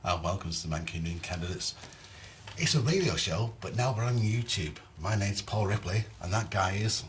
and welcome to the Mancunian Candidates. It's a radio show, but now we're on YouTube. My name's Paul Ripley, and that guy is...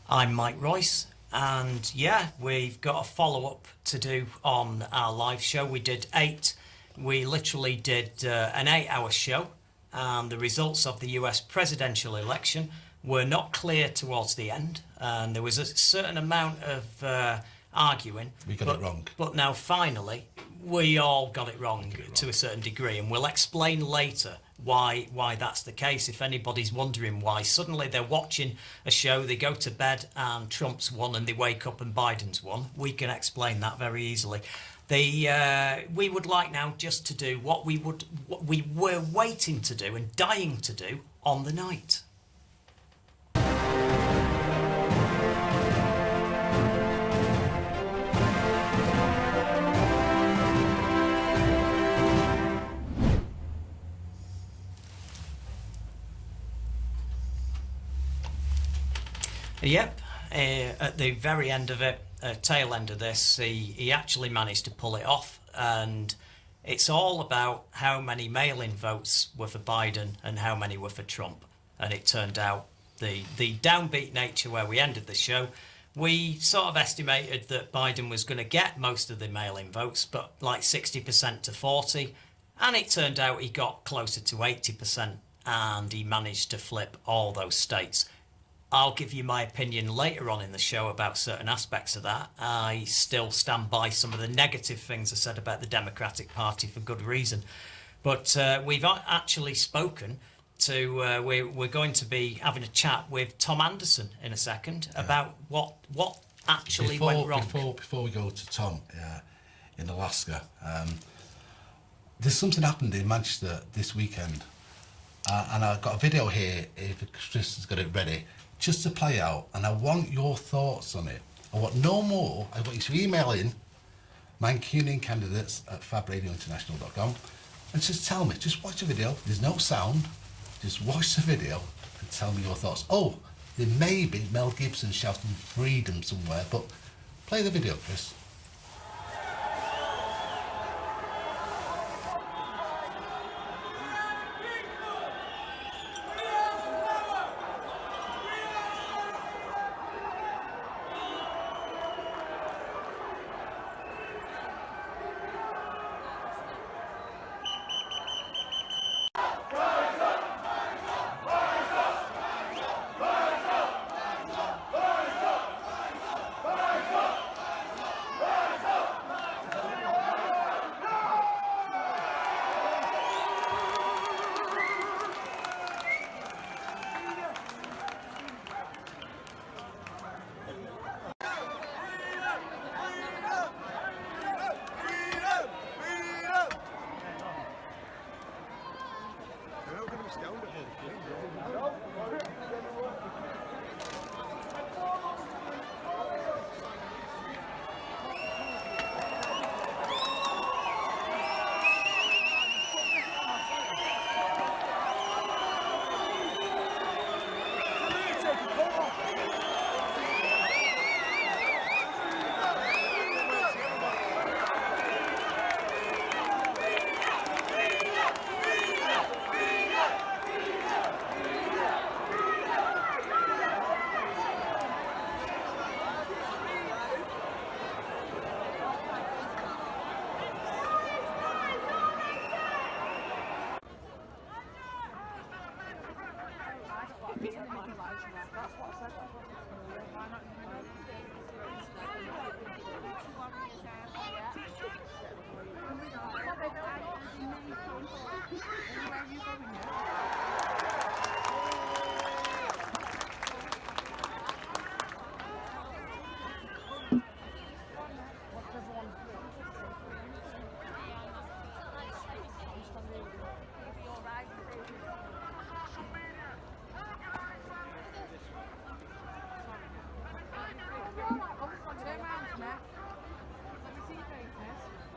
I'm Mike Royce, and yeah, we've got a follow-up to do on our live show. We did 8. We literally did an 8-hour show, and the results of the US presidential election were not clear towards the end, and there was a certain amount of arguing. We got it wrong. But now finally, we all got it wrong to a certain degree, and we'll explain later why that's the case. If anybody's wondering why suddenly they're watching a show, they go to bed and Trump's won, and they wake up and Biden's won, we can explain that very easily. We would like now just to do what we were waiting to do and dying to do on the night. Yep, at the very end of it, tail end of this, he actually managed to pull it off, and it's all about how many mail-in votes were for Biden and how many were for Trump. And it turned out the downbeat nature where we ended the show, we sort of estimated that Biden was going to get most of the mail-in votes, but like 60% to 40, and it turned out he got closer to 80%, and he managed to flip all those states. I'll give you my opinion later on in the show about certain aspects of that. I still stand by some of the negative things I said about the Democratic Party for good reason. But we've actually spoken to, we're going to be having a chat with Tom Anderson in a second about what actually went wrong. Before we go to Tom in Alaska, there's something happened in Manchester this weekend. And I've got a video here, if Kris has got it ready, just to play out, and I want your thoughts on it. I want no more. I want you to email in mancuniancandidates@fabradiointernational.com and just tell me, just watch the video. There's no sound. Just watch the video and tell me your thoughts. Oh, there may be Mel Gibson shouting freedom somewhere, but play the video, Kris.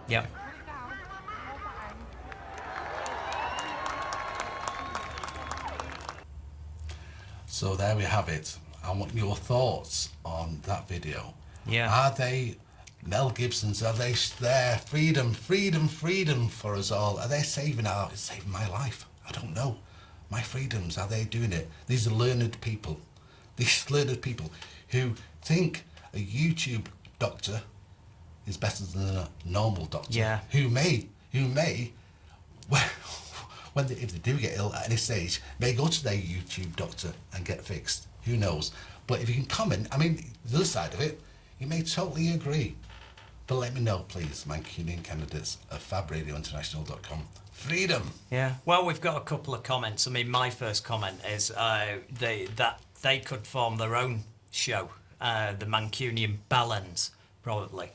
Yep. So there we have it. I want your thoughts on that video. Yeah. Are they Mel Gibson's, are they there? Freedom, freedom, freedom for us all. Are they saving my life? I don't know. My freedoms, are they doing it? These are learned people. These learned people who think a YouTube doctor is better than a normal doctor. Yeah. Who may, when if they do get ill at any stage, may go to their YouTube doctor and get fixed. Who knows? But if you can comment, I mean, the other side of it, you may totally agree. But let me know, please, Mancunian Candidates at fabradiointernational.com. Freedom. Yeah. Well, we've got a couple of comments. I mean, my first comment is that they could form their own show, the Mancunian Balance, probably.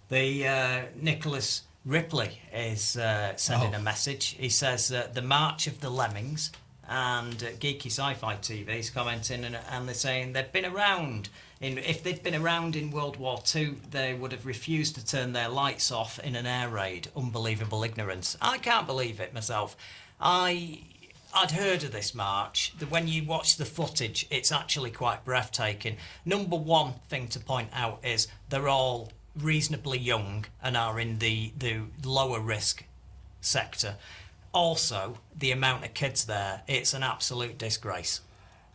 The Nicholas Ripley is sending a message. He says the March of the Lemmings, and Geeky Sci-Fi TV is commenting, and they're saying they've been around. If they'd been around in World War II, they would have refused to turn their lights off in an air raid. Unbelievable ignorance. I can't believe it myself. I'd heard of this march. When you watch the footage, it's actually quite breathtaking. Number one thing to point out is they're all reasonably young and are in the lower risk sector. Also, the amount of kids there, it's an absolute disgrace.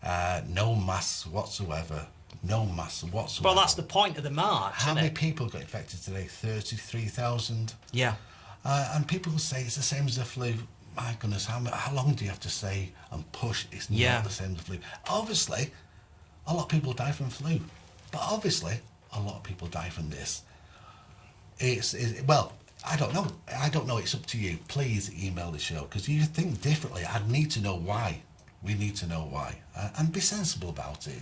No masks whatsoever. No masks whatsoever. Well, that's the point of the march. How many people got infected today? 33,000. Yeah. And people will say it's the same as the flu. My goodness, how long do you have to say and push? It's not the same as the flu. Obviously, a lot of people die from flu, but obviously, a lot of people die from this. Well, I don't know. It's up to you. Please email the show, because you think differently. I need to know why. We need to know why, and be sensible about it.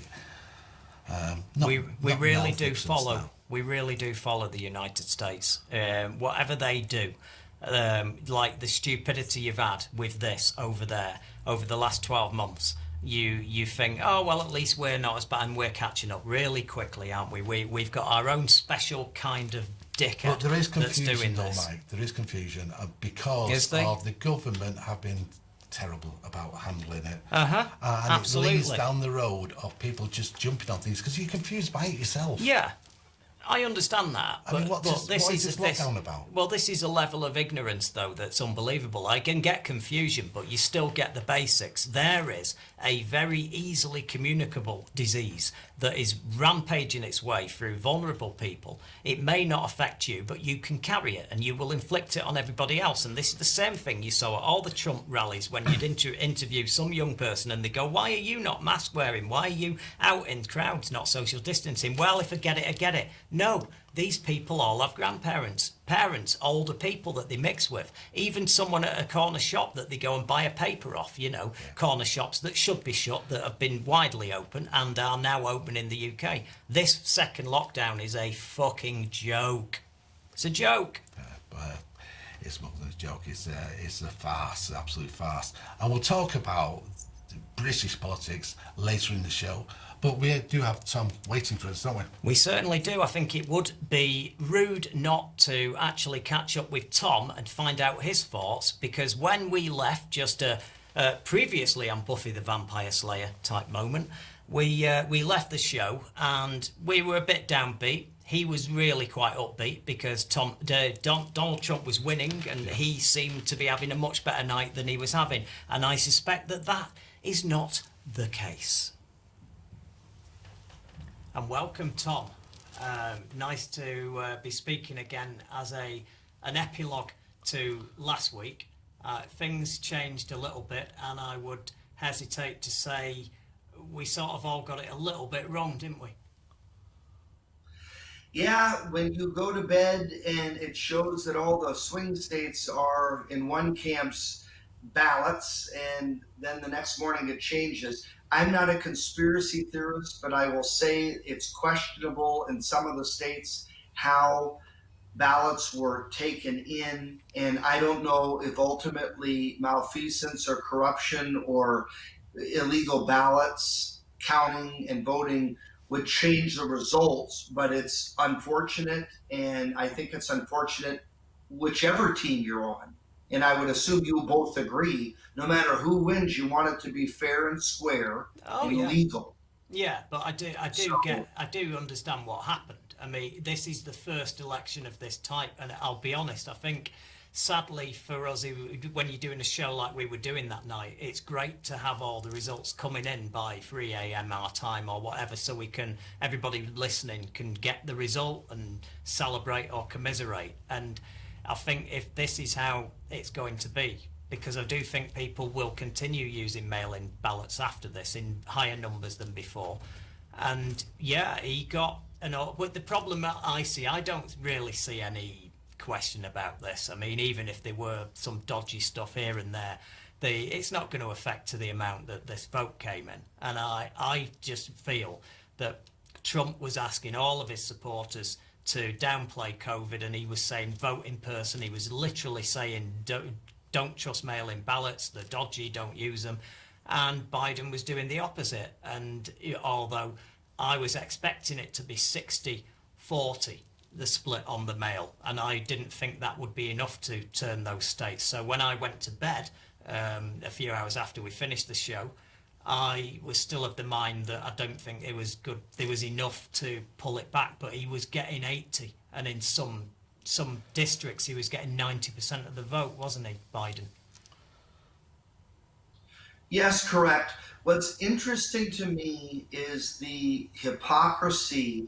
We really do follow the United States. Whatever they do, like the stupidity you've had with this over there over the last 12 months. You think, oh well, at least we're not as bad, and we're catching up really quickly, aren't we? We've got our own special kind of dickhead. But there is that's doing confusion, though, this. Mike. There is confusion because of the government have been terrible about handling it. And absolutely. it leads down the road of people just jumping on things because you're confused by it yourself. Yeah, I understand that. I mean, what is this lockdown about? Well, this is a level of ignorance, though, that's unbelievable. I can get confusion, but you still get the basics. There is a very easily communicable disease that is rampaging its way through vulnerable people. It may not affect you, but you can carry it, and you will inflict it on everybody else. And this is the same thing you saw at all the Trump rallies when you'd interview some young person, and they go, "Why are you not mask wearing? Why are you out in crowds, not social distancing?" Well, if I get it, I get it. No, these people all have grandparents, parents, older people that they mix with. Even someone at a corner shop that they go and buy a paper off, corner shops that should be shut, that have been widely open and are now open in the UK. This second lockdown is a fucking joke. It's a joke. It's more than a joke. It's a farce, absolute farce. And we'll talk about British politics later in the show. But we do have Tom waiting for us, don't we? We certainly do. I think it would be rude not to actually catch up with Tom and find out his thoughts, because when we left, just previously on Buffy the Vampire Slayer type moment, we left the show and we were a bit downbeat. He was really quite upbeat because Donald Trump was winning, and he seemed to be having a much better night than he was having. And I suspect that is not the case. And welcome, Tom. Nice to be speaking again as an epilogue to last week. Things changed a little bit, and I would hesitate to say we sort of all got it a little bit wrong, didn't we? Yeah, when you go to bed and it shows that all the swing states are in one camp's ballots, and then the next morning it changes. I'm not a conspiracy theorist, but I will say it's questionable in some of the states how ballots were taken in. And I don't know if ultimately malfeasance or corruption or illegal ballots counting and voting would change the results, but it's unfortunate. And I think it's unfortunate whichever team you're on. And I would assume you both agree, no matter who wins, you want it to be fair and square and legal. Yeah, but I do understand what happened. I mean, this is the first election of this type, and I'll be honest, I think sadly for us, when you're doing a show like we were doing that night, it's great to have all the results coming in by 3 a.m. our time or whatever, so everybody listening can get the result and celebrate or commiserate. And I think if this is how it's going to be, because I do think people will continue using mail-in ballots after this in higher numbers than before. And yeah, he got but the problem that I see, I don't really see any question about this. I mean, even if there were some dodgy stuff here and there, it's not going to affect to the amount that this vote came in. And I just feel that Trump was asking all of his supporters to downplay COVID, and he was saying vote in person. He was literally saying don't trust mail-in ballots, they're dodgy, don't use them. And Biden was doing the opposite. And although I was expecting it to be 60-40, the split on the mail, and I didn't think that would be enough to turn those states. So when I went to bed a few hours after we finished the show, I was still of the mind that I don't think it was good. There was enough to pull it back, but he was getting 80, and in some districts he was getting 90% of the vote, wasn't he, Biden? Yes, correct. What's interesting to me is the hypocrisy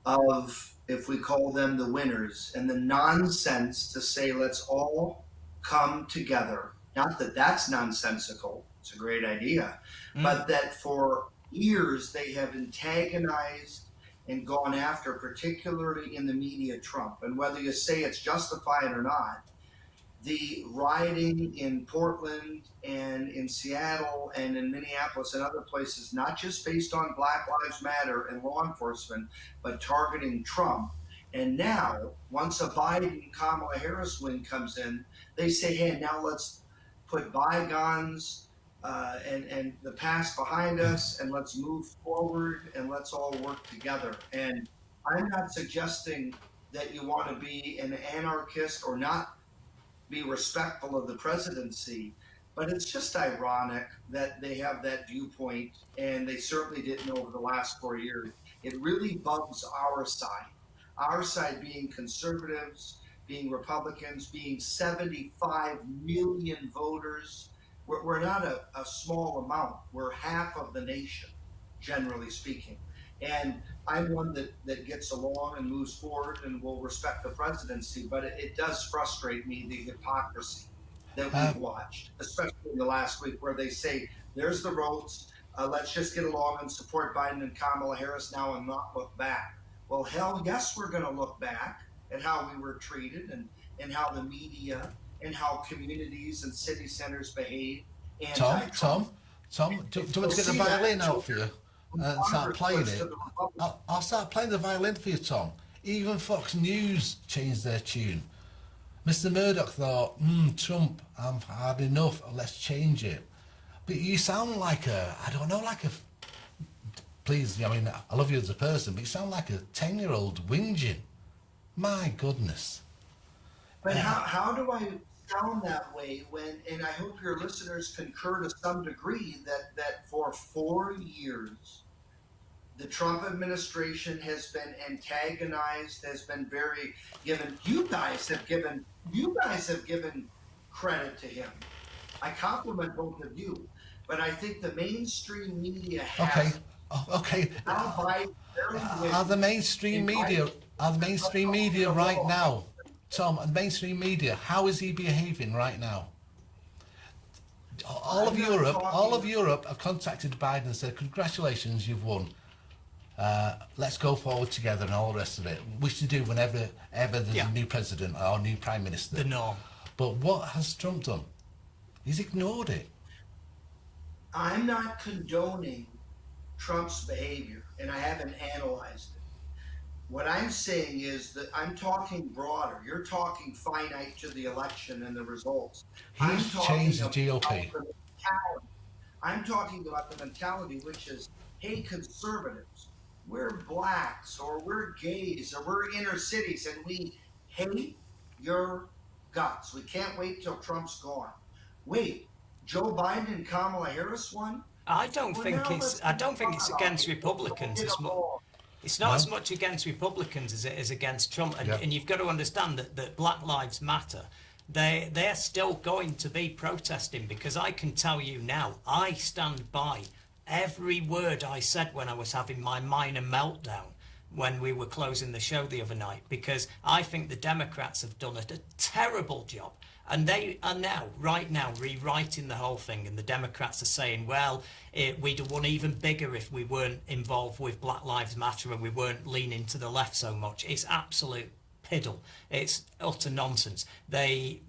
of, if we call them the winners, and the nonsense to say let's all come together. Not that that's nonsensical, it's a great idea, but that for years they have antagonized and gone after, particularly in the media, Trump. And whether you say it's justified or not, the rioting in Portland and in Seattle and in Minneapolis and other places, not just based on Black Lives Matter and law enforcement, but targeting Trump. And now, once a Biden-Kamala Harris win comes in, they say, hey, now let's put bygones and the past behind us, and let's move forward, and let's all work together. And I'm not suggesting that you want to be an anarchist or not be respectful of the presidency, but it's just ironic that they have that viewpoint, and they certainly didn't over the last 4 years. It really bugs our side being conservatives, being Republicans, being 75 million voters. We're not a small amount. We're half of the nation, generally speaking. And I'm one that gets along and moves forward and will respect the presidency, but it does frustrate me, the hypocrisy that we've watched, especially in the last week, where they say, there's the votes, let's just get along and support Biden and Kamala Harris now and not look back. Well, hell yes, we're going to look back at how we were treated and how the media and how communities and city centers behave. Tom, do you want to get the violin out for you and start playing it? I'll start playing the violin for you, Tom. Even Fox News changed their tune. Mr. Murdoch thought, Trump, I've had enough, let's change it. But you sound like please, I mean, I love you as a person, but you sound like a 10-year-old whinging. My goodness. But how do I sound that way when, and I hope your listeners concur to some degree, that for 4 years, the Trump administration has been antagonized, has been you guys have given credit to him. I compliment both of you, but I think the mainstream media has. Okay. Are the mainstream media right now, Tom, and mainstream media, how is he behaving right now? All of Europe have contacted Biden and said, congratulations, you've won. Let's go forward together and all the rest of it. We should do whenever there's a new president or new prime minister. The norm. But what has Trump done? He's ignored it. I'm not condoning Trump's behavior, and I haven't analyzed it. What I'm saying is that I'm talking broader. You're talking finite to the election and the results. He's changed the GOP. I'm talking about the mentality, which is, hey, conservatives, we're blacks or we're gays or we're inner cities, and we hate your guts. We can't wait till Trump's gone. Wait, Joe Biden and Kamala Harris won? I don't think it's against Republicans as much. It's not No? as much against Republicans as it is against Trump. And, Yeah. and you've got to understand that Black Lives Matter, they're still going to be protesting, because I can tell you now, I stand by every word I said when I was having my minor meltdown when we were closing the show the other night, because I think the Democrats have done a terrible job. And they are now, right now, rewriting the whole thing. And the Democrats are saying, well, we'd have won even bigger if we weren't involved with Black Lives Matter and we weren't leaning to the left so much. It's absolute piddle. It's utter nonsense. They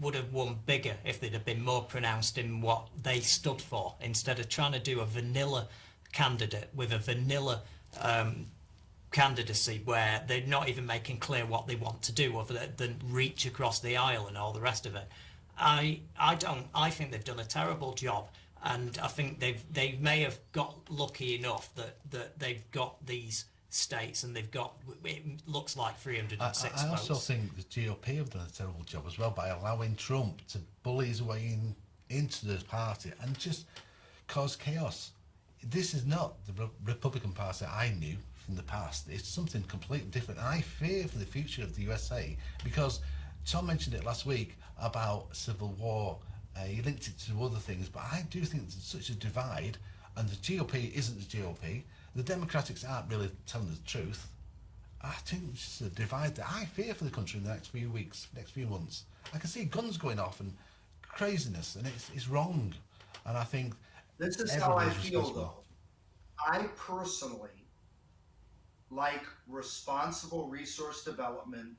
would have won bigger if they'd have been more pronounced in what they stood for, instead of trying to do a vanilla candidate with a vanilla candidacy where they're not even making clear what they want to do other than reach across the aisle and all the rest of it. I think they've done a terrible job, and I think they may have got lucky enough that they've got these states, and they've got, it looks like 306 I also votes. think the GOP have done a terrible job as well by allowing Trump to bully his way into the party and just cause chaos. This is not the Republican Party I knew from the past. It's something completely different. And I fear for the future of the USA, because Tom mentioned it last week about civil war. He linked it to other things, but I do think there's such a divide, and the GOP isn't the GOP. The Democrats aren't really telling the truth. I think it's just a divide that I fear for the country in the next few weeks, next few months. I can see guns going off and craziness, and it's wrong. And I think This is how I everybody's feel, responsible. though. I personally like responsible resource development.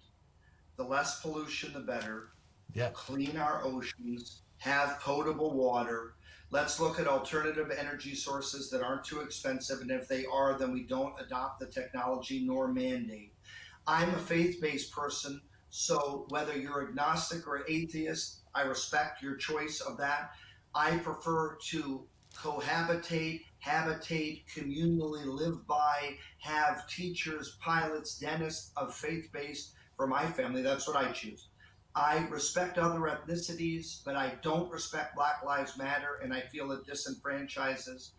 The less pollution, the better. Yeah, Clean our oceans, have potable water. Let's look at alternative energy sources that aren't too expensive, and if they are, then we don't adopt the technology nor mandate. I'm a faith-based person, so whether you're agnostic or atheist, I respect your choice of that. I prefer to cohabitate, habitate, communally live by, have teachers, pilots, dentists of faith-based for my family. That's what I choose. I respect other ethnicities, but I don't respect Black Lives Matter, and I feel it disenfranchises.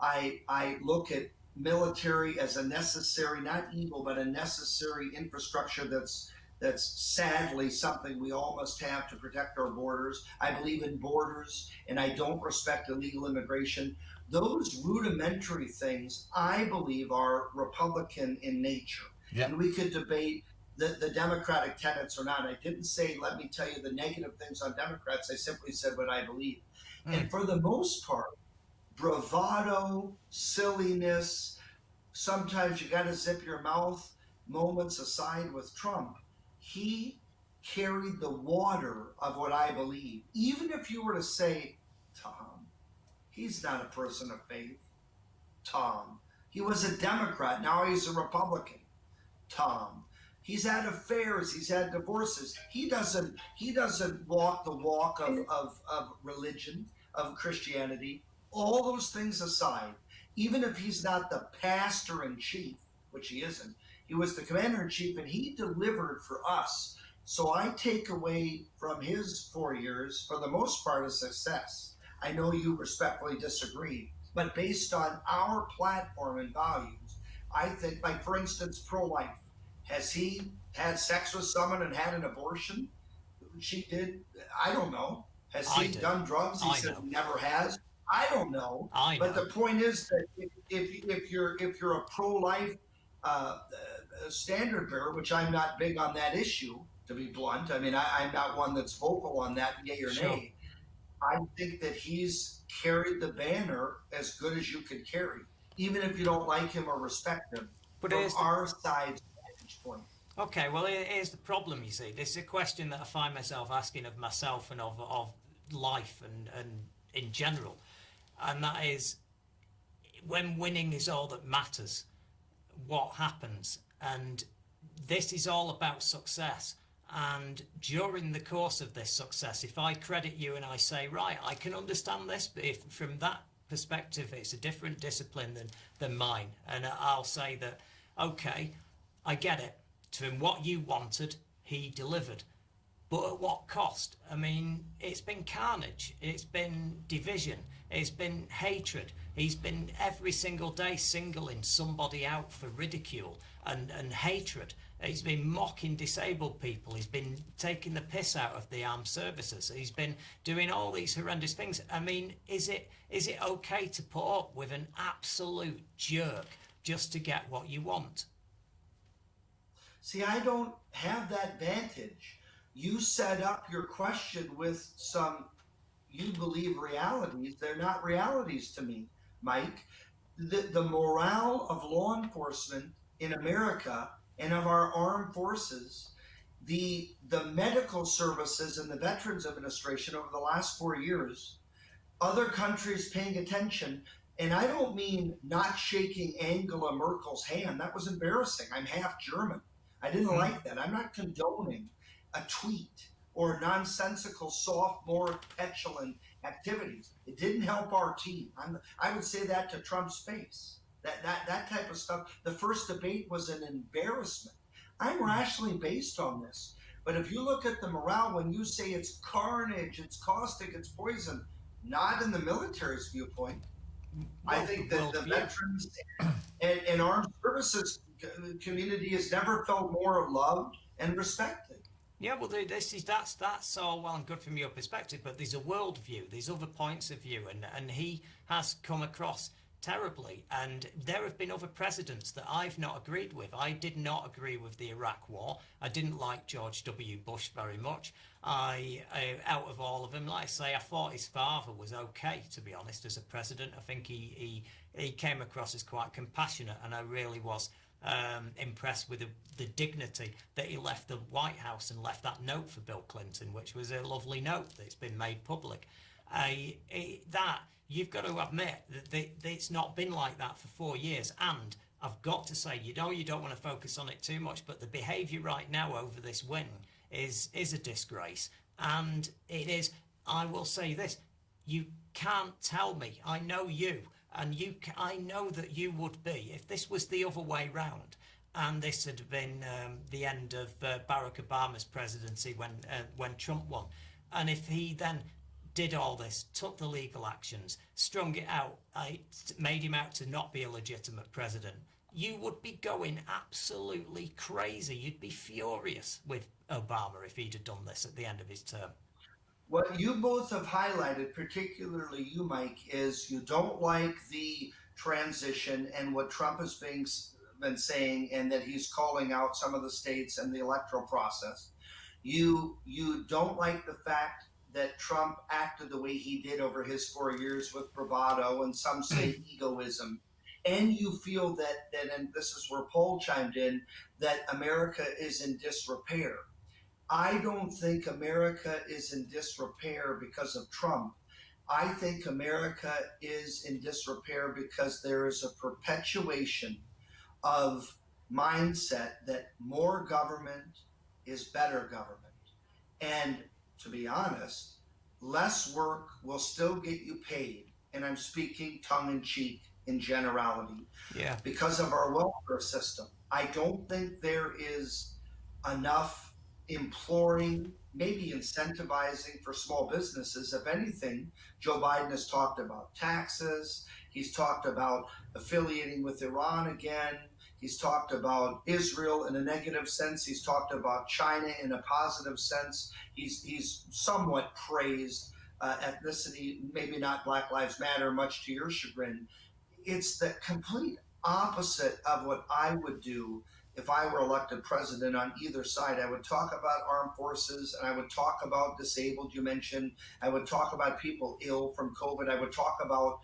I look at military as a necessary, not evil, but a necessary infrastructure that's sadly something we all must have to protect our borders. I believe in borders, and I don't respect illegal immigration. Those rudimentary things, I believe, are Republican in nature. yeah. And we could debate the Democratic tenets or not. I didn't say, let me tell you the negative things on Democrats. I simply said what I believe. And for the most part, bravado, silliness, sometimes you got to zip your mouth moments aside with Trump, he carried the water of what I believe. Even if you were to say, Tom, he's not a person of faith. Tom, he was a Democrat. Now he's a Republican. Tom, he's had affairs. He's had divorces. He doesn't walk the walk of religion, of Christianity. All those things aside, even if he's not the pastor in chief, which he isn't, he was the commander in chief, and he delivered for us. So I take away from his 4 years, for the most part, a success. I know you respectfully disagree, but based on our platform and values, I think, like for instance, pro-life. Has he had sex with someone and had an abortion? She did. I don't know. Has he done drugs? He said he never has. I don't know. But the point is that if you're a pro-life standard bearer, which I'm not big on that issue, to be blunt. I mean, I'm not one that's vocal on that, yay or nay. I think that he's carried the banner as good as you could carry, even if you don't like him or respect him. But from our side's vantage point. Okay, well, here's the problem, you see. This is a question that I find myself asking of myself and of life and in general. And that is, when winning is all that matters, what happens? And this is all about success. And during the course of this success, if I credit you and I say, right, I can understand this, but if from that perspective, it's a different discipline than mine. And I'll say that, okay, I get it. From what you wanted, he delivered. But at what cost? I mean, it's been carnage. It's been division. It's been hatred. He's been every single day singling somebody out for ridicule and hatred. He's been mocking disabled people. He's been taking the piss out of the armed services. He's been doing all these horrendous things. I mean, is it okay to put up with an absolute jerk just to get what you want? See, I don't have that vantage. You set up your question with some, you believe, realities. They're not realities to me, Mike. The morale of law enforcement in America and of our armed forces, the medical services and the Veterans Administration over the last 4 years, other countries paying attention. And I don't mean not shaking Angela Merkel's hand. That was embarrassing. I'm half German. I didn't like that. I'm not condoning a tweet or nonsensical, sophomore, petulant activities. It didn't help our team. I would say that to Trump's face. That type of stuff. The first debate was an embarrassment. I'm rationally based on this. But if you look at the morale, when you say it's carnage, it's caustic, it's poison, not in the military's viewpoint. I think that the veterans and armed services community has never felt more loved and respected. Yeah, well, that's all well and good from your perspective, but there's a worldview, there's other points of view, and he has come across terribly. And there have been other presidents that I've not agreed with. I did not agree with the Iraq War. I didn't like George W. Bush very much. Out of all of them, like I say, I thought his father was okay, to be honest, as a president. I think he came across as quite compassionate, and I really was impressed with the dignity that he left the White House and left that note for Bill Clinton, which was a lovely note that's been made public. That you've got to admit that it's not been like that for 4 years. And I've got to say, you don't want to focus on it too much, but the behaviour right now over this win is a disgrace. And it is, I will say this, you can't tell me, I know you, and I know that you would be, if this was the other way round, and this had been the end of Barack Obama's presidency when Trump won, and if he then did all this, took the legal actions, strung it out, made him out to not be a legitimate president, you would be going absolutely crazy. You'd be furious with Obama if he'd have done this at the end of his term. What you both have highlighted, particularly you, Mike, is you don't like the transition and what Trump has been saying, and that he's calling out some of the states and the electoral process. You don't like the fact that Trump acted the way he did over his 4 years with bravado and some say egoism. And you feel that, and this is where Paul chimed in, that America is in disrepair. I don't think America is in disrepair because of Trump. I think America is in disrepair because there is a perpetuation of mindset that more government is better government. And to be honest, less work will still get you paid. And I'm speaking tongue in cheek in generality. Yeah. Because of our welfare system. I don't think there is enough imploring, maybe incentivizing for small businesses. If anything, Joe Biden has talked about taxes. He's talked about affiliating with Iran again. He's talked about Israel in a negative sense. He's talked about China in a positive sense. He's somewhat praised ethnicity, maybe not Black Lives Matter, much to your chagrin. It's the complete opposite of what I would do if I were elected president on either side. I would talk about armed forces, and I would talk about disabled, you mentioned. I would talk about people ill from COVID. I would talk about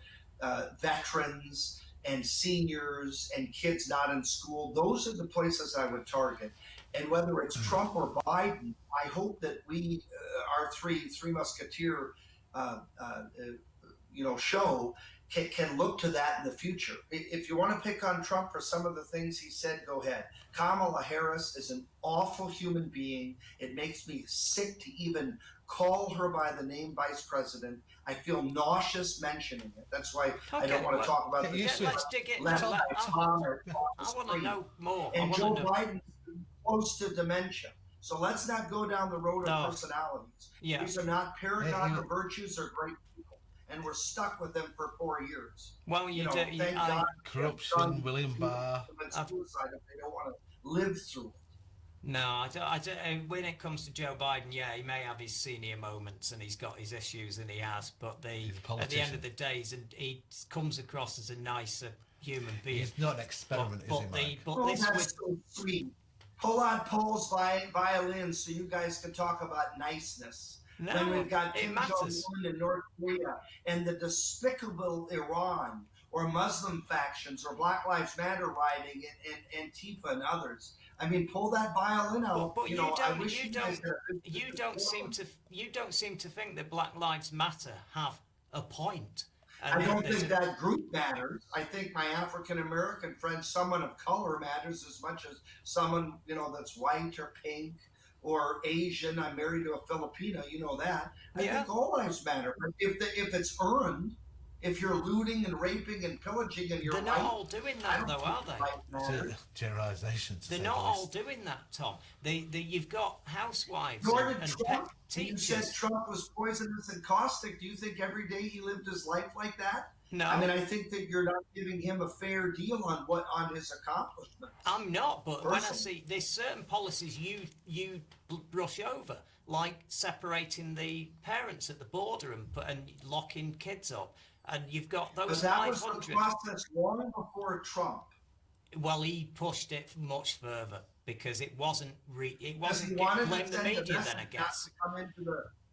veterans and seniors and kids not in school. Those are the places I would target. And whether it's Trump or Biden, I hope that we, our three musketeer, show can look to that in the future. If you want to pick on Trump for some of the things he said, go ahead. Kamala Harris is an awful human being. It makes me sick to even call her by the name vice president. I feel nauseous mentioning it. That's why I don't want to talk about the let's dig in. I want to know more. And Joe Biden's close to dementia. So let's not go down the road of personalities. Yeah. These are not paragon of virtues or great people. and we're stuck with them for 4 years. Well, you do. Thank God. Corruption, William Barr. Suicide if they don't want to live through it. No, I don't. When it comes to Joe Biden, yeah, he may have his senior moments and he's got his issues, and he has. But at the end of the day, he comes across as a nicer human being. He's not an experiment, is he, Mike? That's so sweet. Pull out Paul's violin so you guys can talk about niceness. No, when we've got it Kim matters. Jong-un in North Korea and the despicable Iran or Muslim factions or Black Lives Matter rioting and Antifa and others. I mean, pull that violin out. But you don't seem to think that Black Lives Matter have a point. I don't think that group matters. I think my African American friend, someone of color, matters as much as someone that's white or pink or Asian. I'm married to a Filipino, you know that. I think all lives matter. But if it's earned, if you're looting and raping and pillaging and you're they're not all doing that, though, are they? Generalizations. They're not all doing that, Tom. You've got housewives and Trump, teachers. You said Trump was poisonous and caustic. Do you think every day he lived his life like that? No. I mean, I think that you're not giving him a fair deal on his accomplishments. I'm not, but when I see there's certain policies you brush over, like separating the parents at the border and locking kids up. And you've got those 500. But that was the process long before Trump. Well, he pushed it much further because it wasn't. It wasn't. Blame the media then, I guess.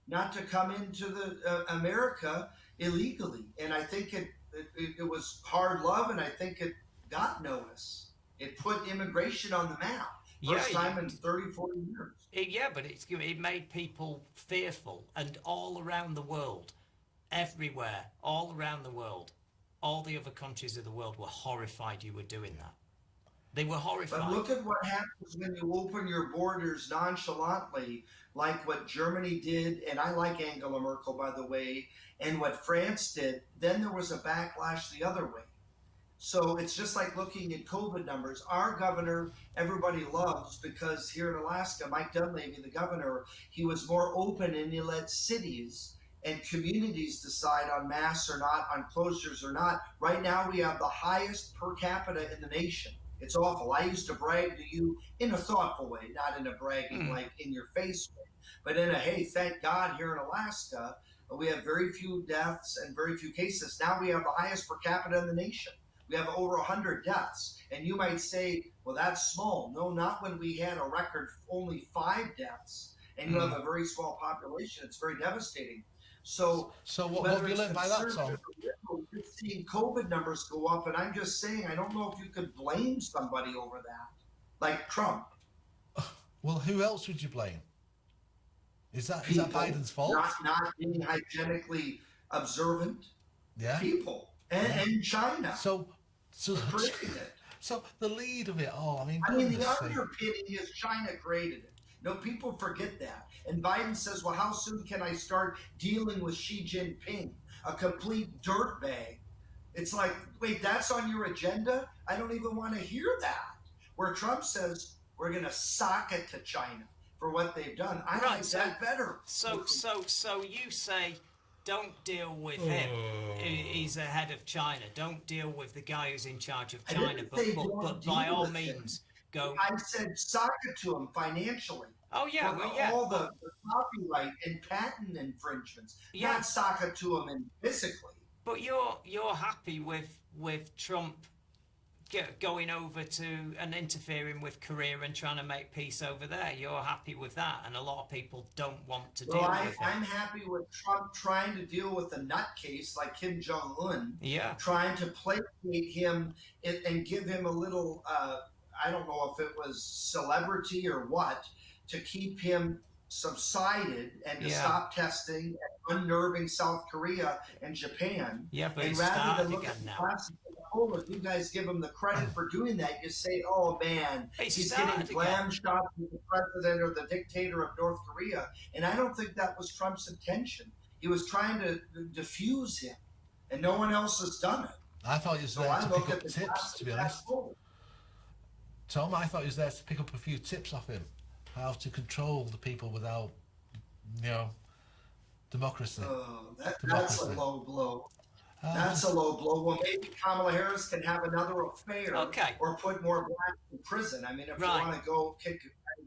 Not to come into the America illegally, and I think it was hard love, and I think it got notice. It put immigration on the map. First time in 30, 40 years. Yeah, but it made people fearful, and all around the world. Everywhere, all around the world, all the other countries of the world were horrified you were doing that. They were horrified. But look at what happens when you open your borders nonchalantly, like what Germany did, and I like Angela Merkel, by the way, and what France did. Then there was a backlash the other way. So it's just like looking at COVID numbers. Our governor, everybody loves, because here in Alaska, Mike Dunleavy, the governor, he was more open and he let cities and communities decide on masks or not, on closures or not. Right now, we have the highest per capita in the nation. It's awful. I used to brag to you in a thoughtful way, not in a bragging like in your face way, but in a, hey, thank God here in Alaska, we have very few deaths and very few cases. Now we have the highest per capita in the nation. We have over 100 deaths. And you might say, well, that's small. No, not when we had a record only 5 deaths. And you have a very small population. It's very devastating. So what have you learned by that, Tom? You're seeing COVID numbers go up, and I'm just saying, I don't know if you could blame somebody over that, like Trump. Well, who else would you blame? Is that Biden's fault? Not being hygienically observant. Yeah. People and China. So creating it. So the lead of it all. I mean, the underpinning is China created it. No, people forget that. And Biden says, well, how soon can I start dealing with Xi Jinping, a complete dirtbag? It's like, wait, that's on your agenda? I don't even want to hear that. Where Trump says, we're going to sock it to China for what they've done. I like that better. So you say, don't deal with him. He's the head of China. Don't deal with the guy who's in charge of China. But by all means... Go. I said sock it to him financially. Oh yeah, all the copyright and patent infringements. Yeah. Not sock it to him and physically. But you're happy with Trump going over to and interfering with Korea and trying to make peace over there. You're happy with that, and a lot of people don't want to deal with it. I'm happy with Trump trying to deal with a nutcase like Kim Jong-un. Yeah. Trying to placate him and give him a little. I don't know if it was celebrity or what, to keep him subsided and to stop testing and unnerving South Korea and Japan. Yeah, but and it's rather than look again at now. If you guys give him the credit for doing that, you say, oh man, he's getting glam shots with the president or the dictator of North Korea. And I don't think that was Trump's intention. He was trying to diffuse him, and no one else has done it. I thought he was there to pick up tips, to be honest. Tom, I thought he was there to pick up a few tips off him. How to control the people without, Democracy. That's a low blow. That's a low blow. Well, maybe Kamala Harris can have another affair or put more blacks in prison. I mean, if you want to go kick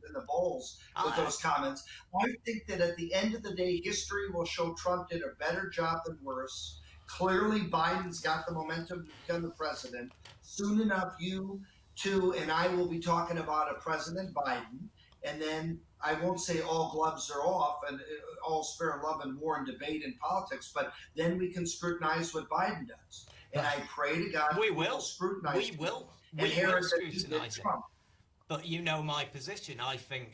in the bowls with those comments. I think that at the end of the day, history will show Trump did a better job than worse. Clearly, Biden's got the momentum to become the president. Soon enough, you two and I will be talking about a President Biden. And then I won't say all gloves are off and all spare love and war and debate in politics, but then we can scrutinize what Biden does. And I pray to God we will scrutinize. We will. And we will scrutinize it. But you know my position. I think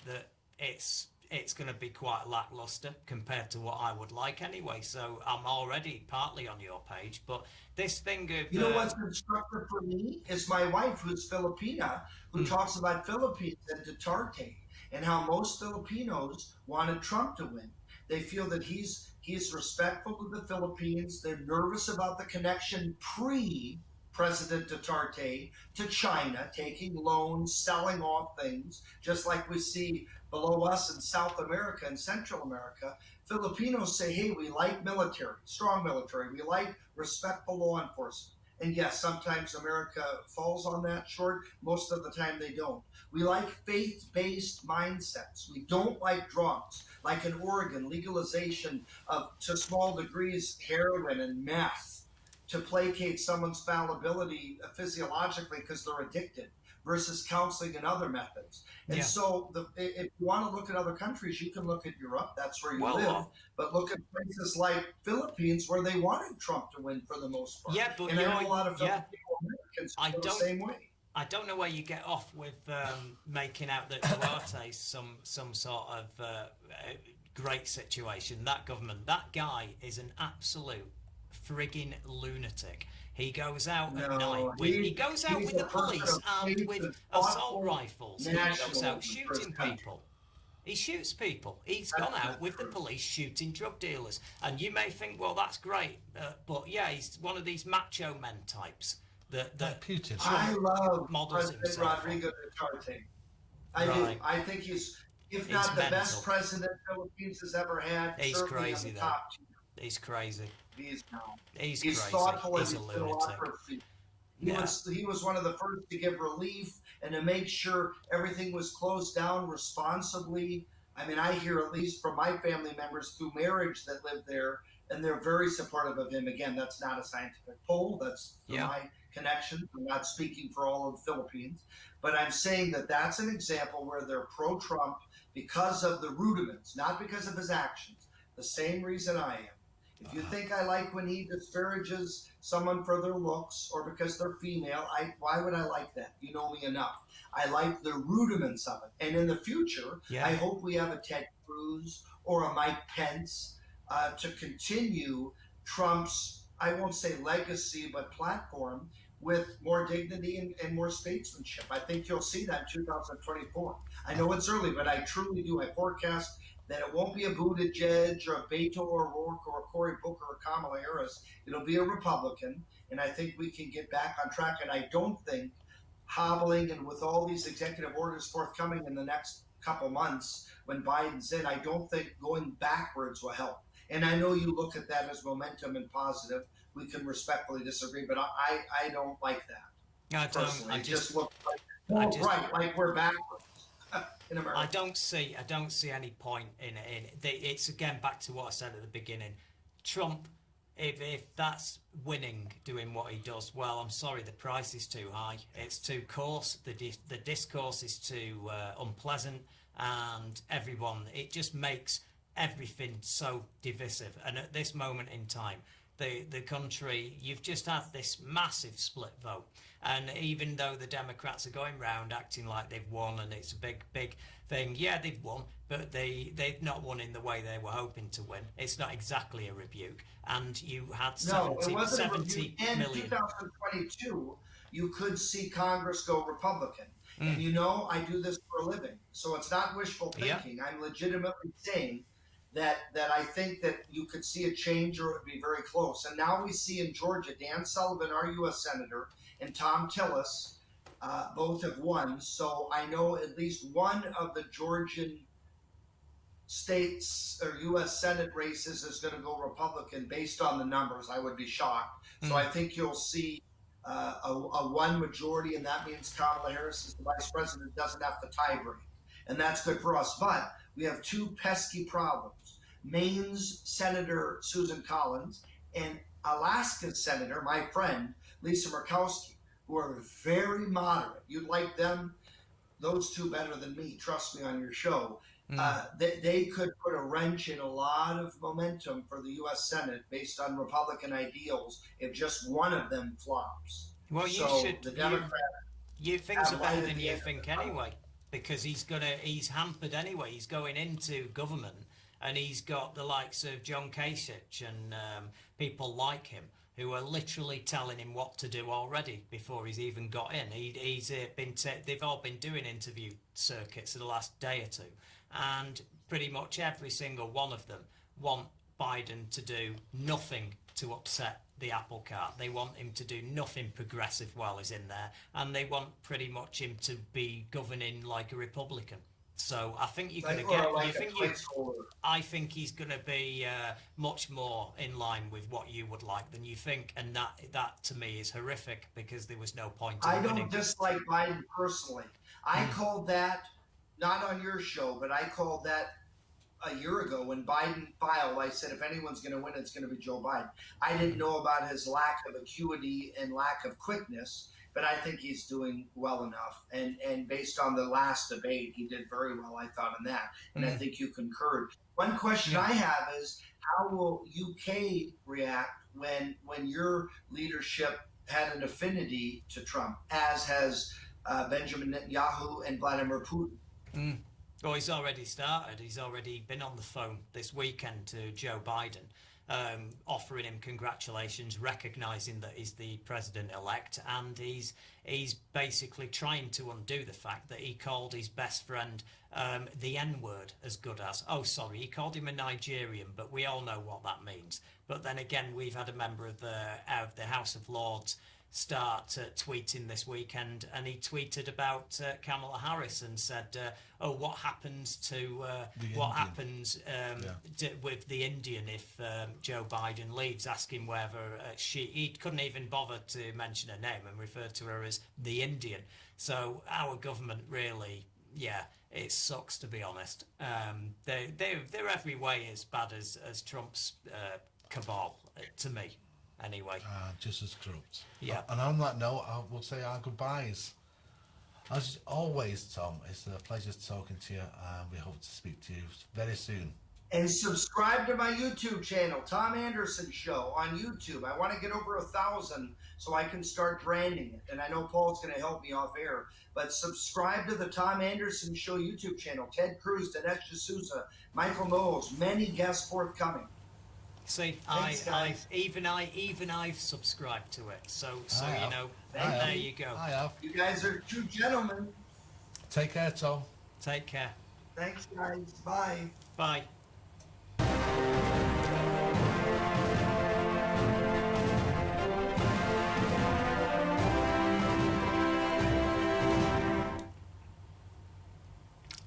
that it's going to be quite lackluster compared to what I would like anyway. So I'm already partly on your page. But this thing of what's instructive for me is my wife, who's Filipina, who talks about Philippines and Duterte and how most Filipinos wanted Trump to win. They feel that he's respectful to the Philippines. They're nervous about the connection President Duterte to China, taking loans, selling off things, just like we see below us in South America and Central America. Filipinos say, hey, we like military, strong military. We like respectful law enforcement. And yes, sometimes America falls on that short. Most of the time they don't. We like faith-based mindsets. We don't like drugs, like in Oregon, legalization of, to small degrees, heroin and meth, to placate someone's fallibility physiologically because they're addicted versus counseling and other methods. And so if you want to look at other countries, you can look at Europe. That's where you live. But look at places like Philippines where they wanted Trump to win for the most part. Yeah, but and I know a lot of Filipino Americans feel the same way. I don't know where you get off with making out that Duarte's some sort of great situation. That government, that guy is an absolute frigging lunatic. He goes out at night. He goes out with the police and with assault rifles. He goes out shooting people. He shoots people. He's gone out with the police shooting drug dealers. And you may think, well, that's great. But yeah, he's one of these macho men types that Putin. I love models President Rodrigo Duterte. I do. I think he's, if not the best president Philippines has ever had, he's crazy, though. Top two. He's crazy. He's crazy. thoughtful. He's and a he's been a lot lunatic. for he was one of the first to give relief and to make sure everything was closed down responsibly. I mean, I hear at least from my family members through marriage that live there, and they're very supportive of him. Again, that's not a scientific poll. That's my connection. I'm not speaking for all of the Philippines, but I'm saying that that's an example where they're pro-Trump because of the rudiments, not because of his actions. The same reason I am. If you think I like when he disparages someone for their looks or because they're female, why would I like that? You know me enough. I like the rudiments of it. And in the future, I hope we have a Ted Cruz or a Mike Pence to continue Trump's, I won't say legacy, but platform with more dignity and more statesmanship. I think you'll see that in 2024. I know it's early, but I truly do. I forecast that it won't be a Buttigieg or a Beto O'Rourke or a Cory Booker or Kamala Harris. It'll be a Republican, and I think we can get back on track. And I don't think hobbling and with all these executive orders forthcoming in the next couple months when Biden's in, I don't think going backwards will help. And I know you look at that as momentum and positive. We can respectfully disagree, but I don't like that. I don't. It just looks like we're backwards. In America. I don't see any point in it. It's again back to what I said at the beginning. Trump, if that's winning, doing what he does, well, I'm sorry, the price is too high. It's too coarse. The discourse is too unpleasant, and it just makes everything so divisive. And at this moment in time, the country, you've just had this massive split vote, and even though the Democrats are going round acting like they've won and it's a big thing, they've won, but they've not won in the way they were hoping to win. It's not exactly a rebuke, and you had 70 million. In 2022, you could see Congress go Republican. And I do this for a living, so it's not wishful thinking. I'm legitimately saying that I think that you could see a change or it would be very close. And now we see in Georgia, Dan Sullivan, our U.S. Senator, and Tom Tillis, both have won. So I know at least one of the Georgian states or U.S. Senate races is going to go Republican based on the numbers. I would be shocked. So I think you'll see a one majority, and that means Kamala Harris as the vice president doesn't have to tie break. And that's good for us. But we have two pesky problems. Maine's Senator Susan Collins and Alaska's Senator, my friend, Lisa Murkowski, who are very moderate. You'd like them, those two, better than me, trust me, on your show. They could put a wrench in a lot of momentum for the U.S. Senate based on Republican ideals if just one of them flops. Well, the Democrats. You things are better than you think anyway, because he's hampered anyway. He's going into government, and he's got the likes of John Kasich and people like him who are literally telling him what to do already before he's even got in. They've all been doing interview circuits for the last day or two, and pretty much every single one of them want Biden to do nothing to upset the apple cart. They want him to do nothing progressive while he's in there, and they want pretty much him to be governing like a Republican. So I think you're going to get. I think he's going to be much more in line with what you would like than you think, and that to me is horrific because there was no point. I don't dislike Biden personally. I called that not on your show, but I called that a year ago when Biden filed. I said if anyone's going to win, it's going to be Joe Biden. I didn't know about his lack of acuity and lack of quickness, but I think he's doing well enough. And based on the last debate, he did very well, I thought, in that. And I think you concurred. One question I have is, how will UK react when your leadership had an affinity to Trump, as has Benjamin Netanyahu and Vladimir Putin? Well, he's already started. He's already been on the phone this weekend to Joe Biden, offering him congratulations, recognising that he's the president-elect, and he's basically trying to undo the fact that he called his best friend the N-word as good as. Oh, sorry, he called him a Nigerian, but we all know what that means. But then again, we've had a member of the House of Lords start tweeting this weekend, and he tweeted about Kamala Harris and said, what happens with the Indian if Joe Biden leaves, asking whether he couldn't even bother to mention her name and referred to her as the Indian. So our government really, it sucks, to be honest. They're every way as bad as Trump's cabal, to me. Anyway, just as corrupt. Yeah. And on that note, I will say our goodbyes. As always, Tom, it's a pleasure talking to you, and we hope to speak to you very soon. And subscribe to my YouTube channel, Tom Anderson Show on YouTube. I want to get over 1,000 so I can start branding it. And I know Paul's going to help me off air. But subscribe to the Tom Anderson Show YouTube channel. Ted Cruz, Dinesh D'Souza, Michael Knowles, many guests forthcoming. See, Thanks, I've subscribed to it, so you know. There you go. I have. You guys are true gentlemen. Take care, Tom. Take care. Thanks, guys. Bye. Bye.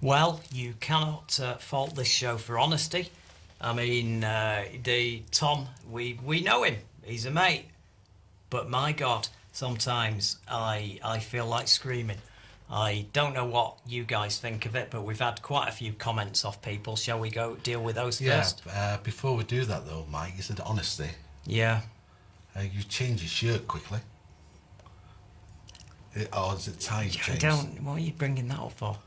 Well, you cannot fault this show for honesty. I mean, Tom, we know him. He's a mate. But my God, sometimes I feel like screaming. I don't know what you guys think of it, but we've had quite a few comments off people. Shall we go deal with those first? Before we do that, though, Mike, you said honesty. Yeah. You changed your shirt quickly. Or is it time change? What are you bringing that up for?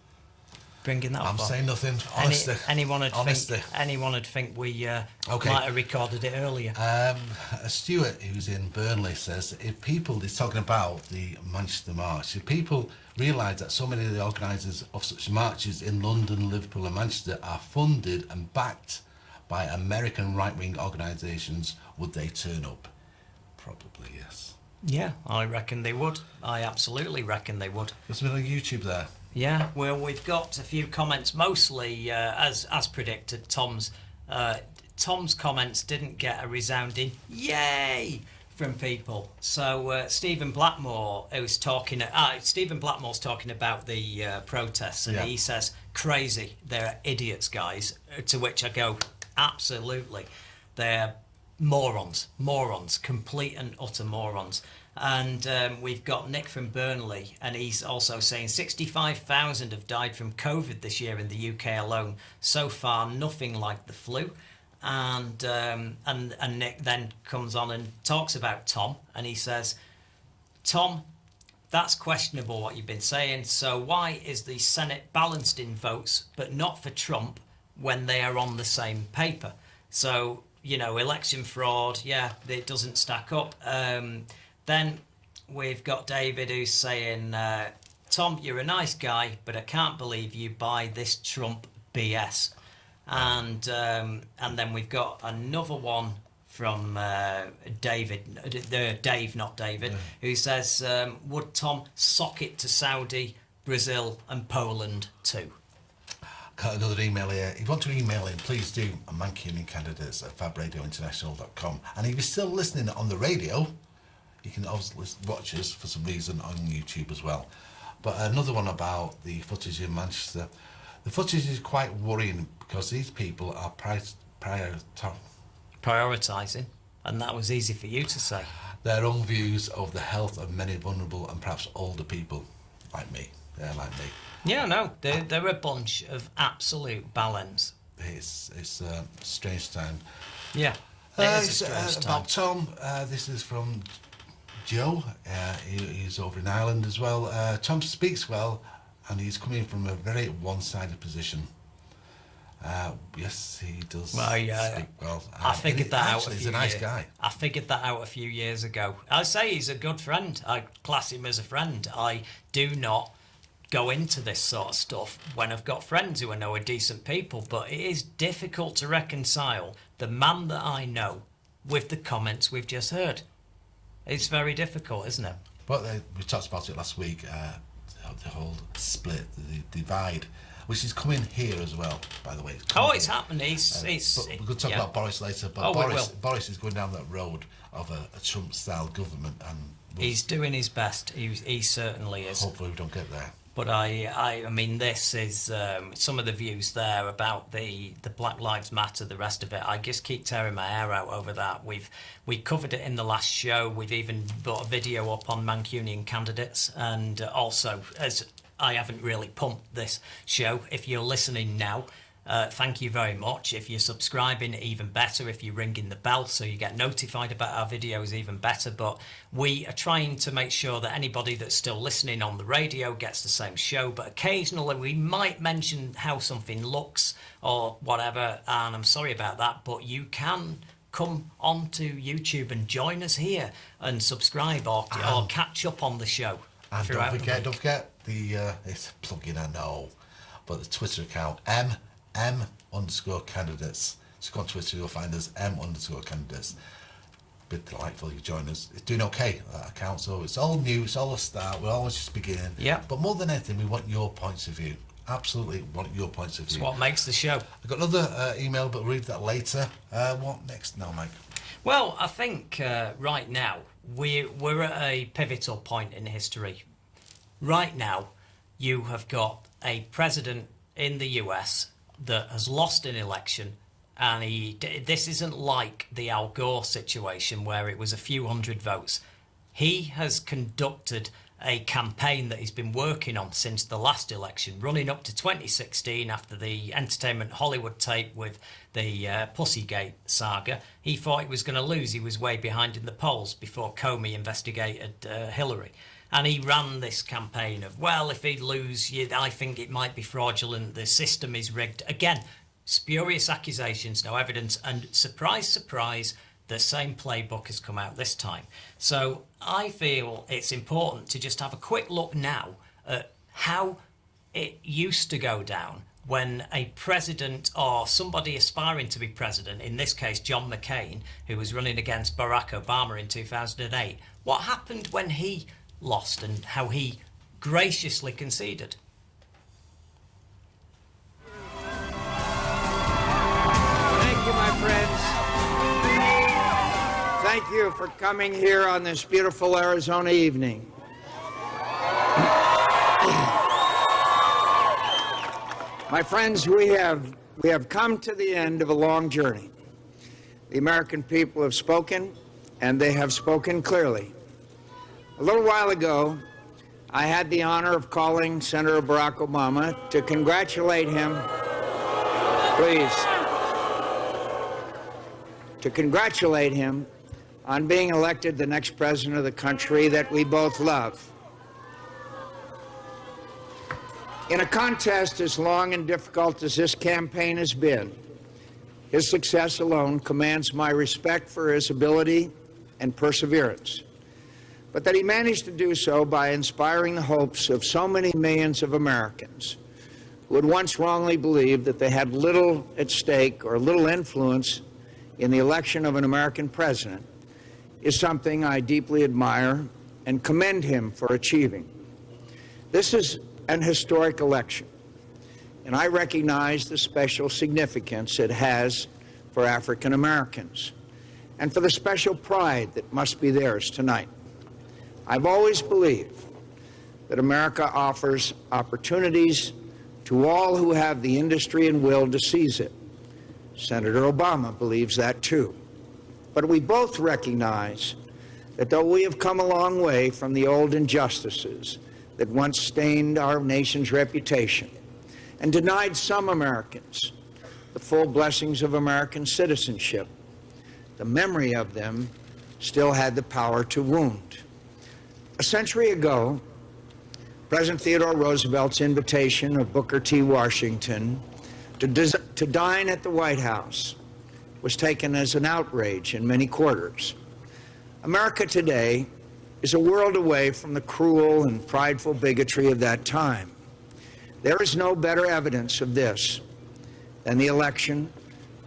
I'm saying nothing. Honesty. Anyone would think we might have recorded it earlier. Stuart, who's in Burnley, says if people, he's talking about the Manchester March, if people realise that so many of the organisers of such marches in London, Liverpool and Manchester are funded and backed by American right-wing organisations, would they turn up? Probably yes. Yeah, I reckon they would. I absolutely reckon they would. There's a bit on YouTube there. Yeah, well, we've got a few comments, mostly as predicted. Tom's comments didn't get a resounding yay from people. So Stephen Blackmore, who's talking. Stephen Blackmore's talking about the protests, and he says, "Crazy, they're idiots, guys." To which I go, "Absolutely, they're morons, complete and utter morons." And we've got Nick from Burnley, and he's also saying 65,000 have died from COVID this year in the UK alone. So far, nothing like the flu. And Nick then comes on and talks about Tom, and he says, "Tom, that's questionable what you've been saying. So why is the Senate balanced in votes but not for Trump when they are on the same paper?" So, election fraud, it doesn't stack up. Then we've got David who's saying, "Tom, you're a nice guy, but I can't believe you buy this Trump BS." And then we've got another one from Dave, not David, who says, "Would Tom sock it to Saudi, Brazil and Poland too?" Got another email here. If you want to email in, please do at Mancunian Candidates at fabradiointernational.com. And if you're still listening on the radio, you can also watch us for some reason on YouTube as well. But another one about the footage in Manchester. The footage is quite worrying because these people are prioritising, and that was easy for you to say, their own views of the health of many vulnerable and perhaps older people like me. They're like me. Yeah, no, they're a bunch of absolute balance. It's a strange time. Yeah, it is a strange time. About Tom, this is from Joe. He's over in Ireland as well. Tom speaks well, and he's coming from a very one-sided position. Yes, he does. Well, yeah, speak well. I figured that out. He's a nice guy. I figured that out a few years ago. I say he's a good friend. I class him as a friend. I do not go into this sort of stuff when I've got friends who I know are decent people, but it is difficult to reconcile the man that I know with the comments we've just heard. It's very difficult, isn't it? But we talked about it last week. The whole split, the divide, which is coming here as well, by the way. It's happening. We're going to talk about Boris later, but Boris is going down that road of a Trump-style government, and he's doing his best. He certainly is. Hopefully we don't get there. But I mean, this is some of the views there about the Black Lives Matter, the rest of it. I just keep tearing my hair out over that. We covered it in the last show. We've even put a video up on Mancunian Candidates, and also, as I haven't really pumped this show, if you're listening now, thank you very much. If you're subscribing, even better. If you're ringing the bell so you get notified about our videos, even better. But we are trying to make sure that anybody that's still listening on the radio gets the same show, but occasionally we might mention how something looks or whatever, and I'm sorry about that, but you can come onto YouTube and join us here and subscribe or catch up on the show. And don't forget it's a plug-in, I know, but the Twitter account, M_candidates. Just go on Twitter, you'll find us, M_candidates. Bit delightful you join us. It's doing okay, that account, so it's all new, it's all a start, we're always just beginning. Yeah. But more than anything, we want your points of view. Absolutely want your points of view. It's what makes the show. I've got another email, but we'll read that later. What next now, Mike? Well, I think right now we're at a pivotal point in history. Right now, you have got a president in the US that has lost an election, and this isn't like the Al Gore situation where it was a few hundred votes. He has conducted a campaign that he's been working on since the last election, running up to 2016 after the Entertainment Hollywood tape with the Pussygate saga. He thought he was going to lose. He was way behind in the polls before Comey investigated Hillary. And he ran this campaign of, well, if he'd lose, I think it might be fraudulent, the system is rigged. Again, spurious accusations, no evidence, and surprise, surprise, the same playbook has come out this time. So I feel it's important to just have a quick look now at how it used to go down when a president or somebody aspiring to be president, in this case John McCain, who was running against Barack Obama in 2008, what happened when he lost and how he graciously conceded. Thank you, my friends. Thank you for coming here on this beautiful Arizona evening. My friends, we have come to the end of a long journey. The American people have spoken, and they have spoken clearly. A little while ago, I had the honor of calling Senator Barack Obama to congratulate him, to congratulate him on being elected the next president of the country that we both love. In a contest as long and difficult as this campaign has been, his success alone commands my respect for his ability and perseverance. But that he managed to do so by inspiring the hopes of so many millions of Americans who had once wrongly believed that they had little at stake or little influence in the election of an American president is something I deeply admire and commend him for achieving. This is an historic election, and I recognize the special significance it has for African Americans and for the special pride that must be theirs tonight. I've always believed that America offers opportunities to all who have the industry and will to seize it. Senator Obama believes that too. But we both recognize that though we have come a long way from the old injustices that once stained our nation's reputation and denied some Americans the full blessings of American citizenship, the memory of them still had the power to wound. A century ago, President Theodore Roosevelt's invitation of Booker T. Washington to dine at the White House was taken as an outrage in many quarters. America today is a world away from the cruel and prideful bigotry of that time. There is no better evidence of this than the election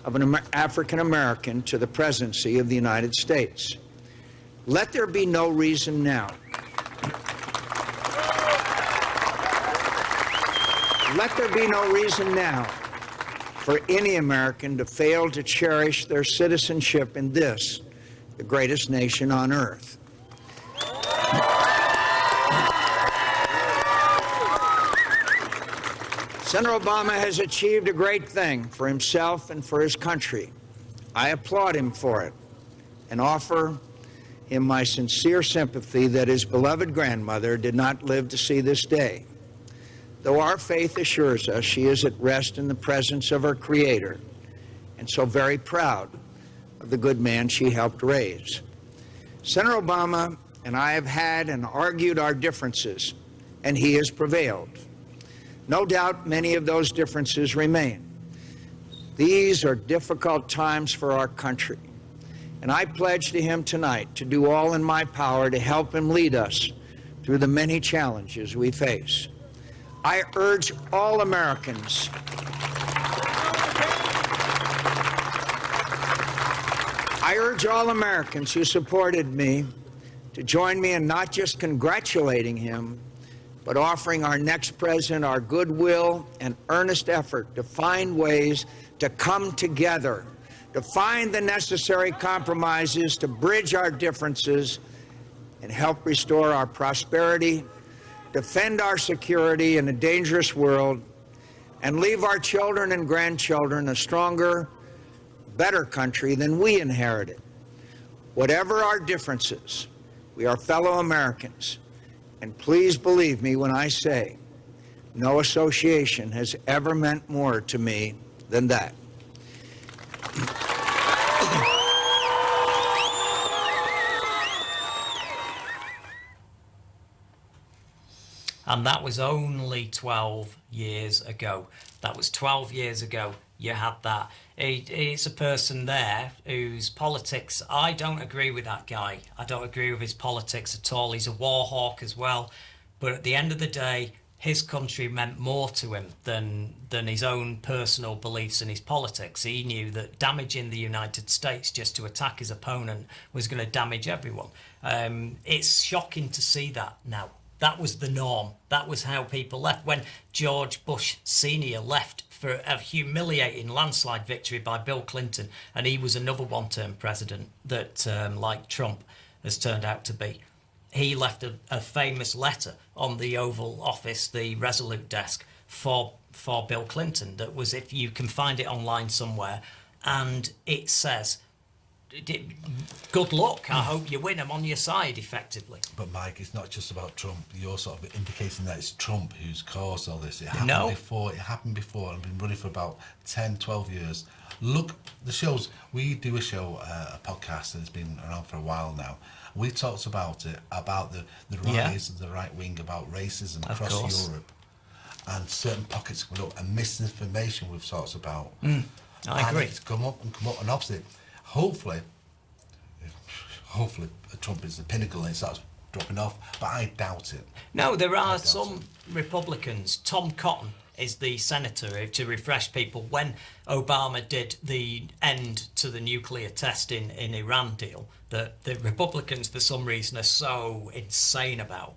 of an African American to the presidency of the United States. Let there be no reason now. Let there be no reason now for any American to fail to cherish their citizenship in this, the greatest nation on earth. Senator Obama has achieved a great thing for himself and for his country. I applaud him for it and offer him my sincere sympathy that his beloved grandmother did not live to see this day. Though our faith assures us she is at rest in the presence of her Creator, and so very proud of the good man she helped raise. Senator Obama and I have had and argued our differences, and he has prevailed. No doubt many of those differences remain. These are difficult times for our country, and I pledge to him tonight to do all in my power to help him lead us through the many challenges we face. I urge all Americans who supported me to join me in not just congratulating him, but offering our next president our goodwill and earnest effort to find ways to come together, to find the necessary compromises, to bridge our differences, and help restore our prosperity, defend our security in a dangerous world, and leave our children and grandchildren a stronger, better country than we inherited. Whatever our differences, we are fellow Americans. And please believe me when I say, no association has ever meant more to me than that. And that was only 12 years ago. That was 12 years ago you had that. It's a person there whose politics, I don't agree with that guy. I don't agree with his politics at all. He's a war hawk as well. But at the end of the day, his country meant more to him than his own personal beliefs and his politics. He knew that damaging the United States just to attack his opponent was going to damage everyone. It's shocking to see that now. That was the norm. That was how people left. When George Bush Sr. left for a humiliating landslide victory by Bill Clinton, and he was another one-term president that, like Trump, has turned out to be. He left a famous letter on the Oval Office, the Resolute desk, for Bill Clinton. That was, if you can find it online somewhere, and it says, good luck, I hope you win, I'm on your side, effectively. But Mike, it's not just about Trump. You're sort of indicating that it's Trump who's caused all this. It happened before and been running for about 10, 12 years. Look, the shows, we do a show, a podcast that's been around for a while now. We talked about it, about the rise of the right wing, about racism across Europe, and certain pockets coming up, and misinformation we've talked about. I agree. It's come up, and opposite. Hopefully Trump is the pinnacle and it starts dropping off, but I doubt it. No, there are some Republicans. Tom Cotton is the senator, to refresh people, when Obama did the end to the nuclear testing in Iran deal that the Republicans for some reason are so insane about.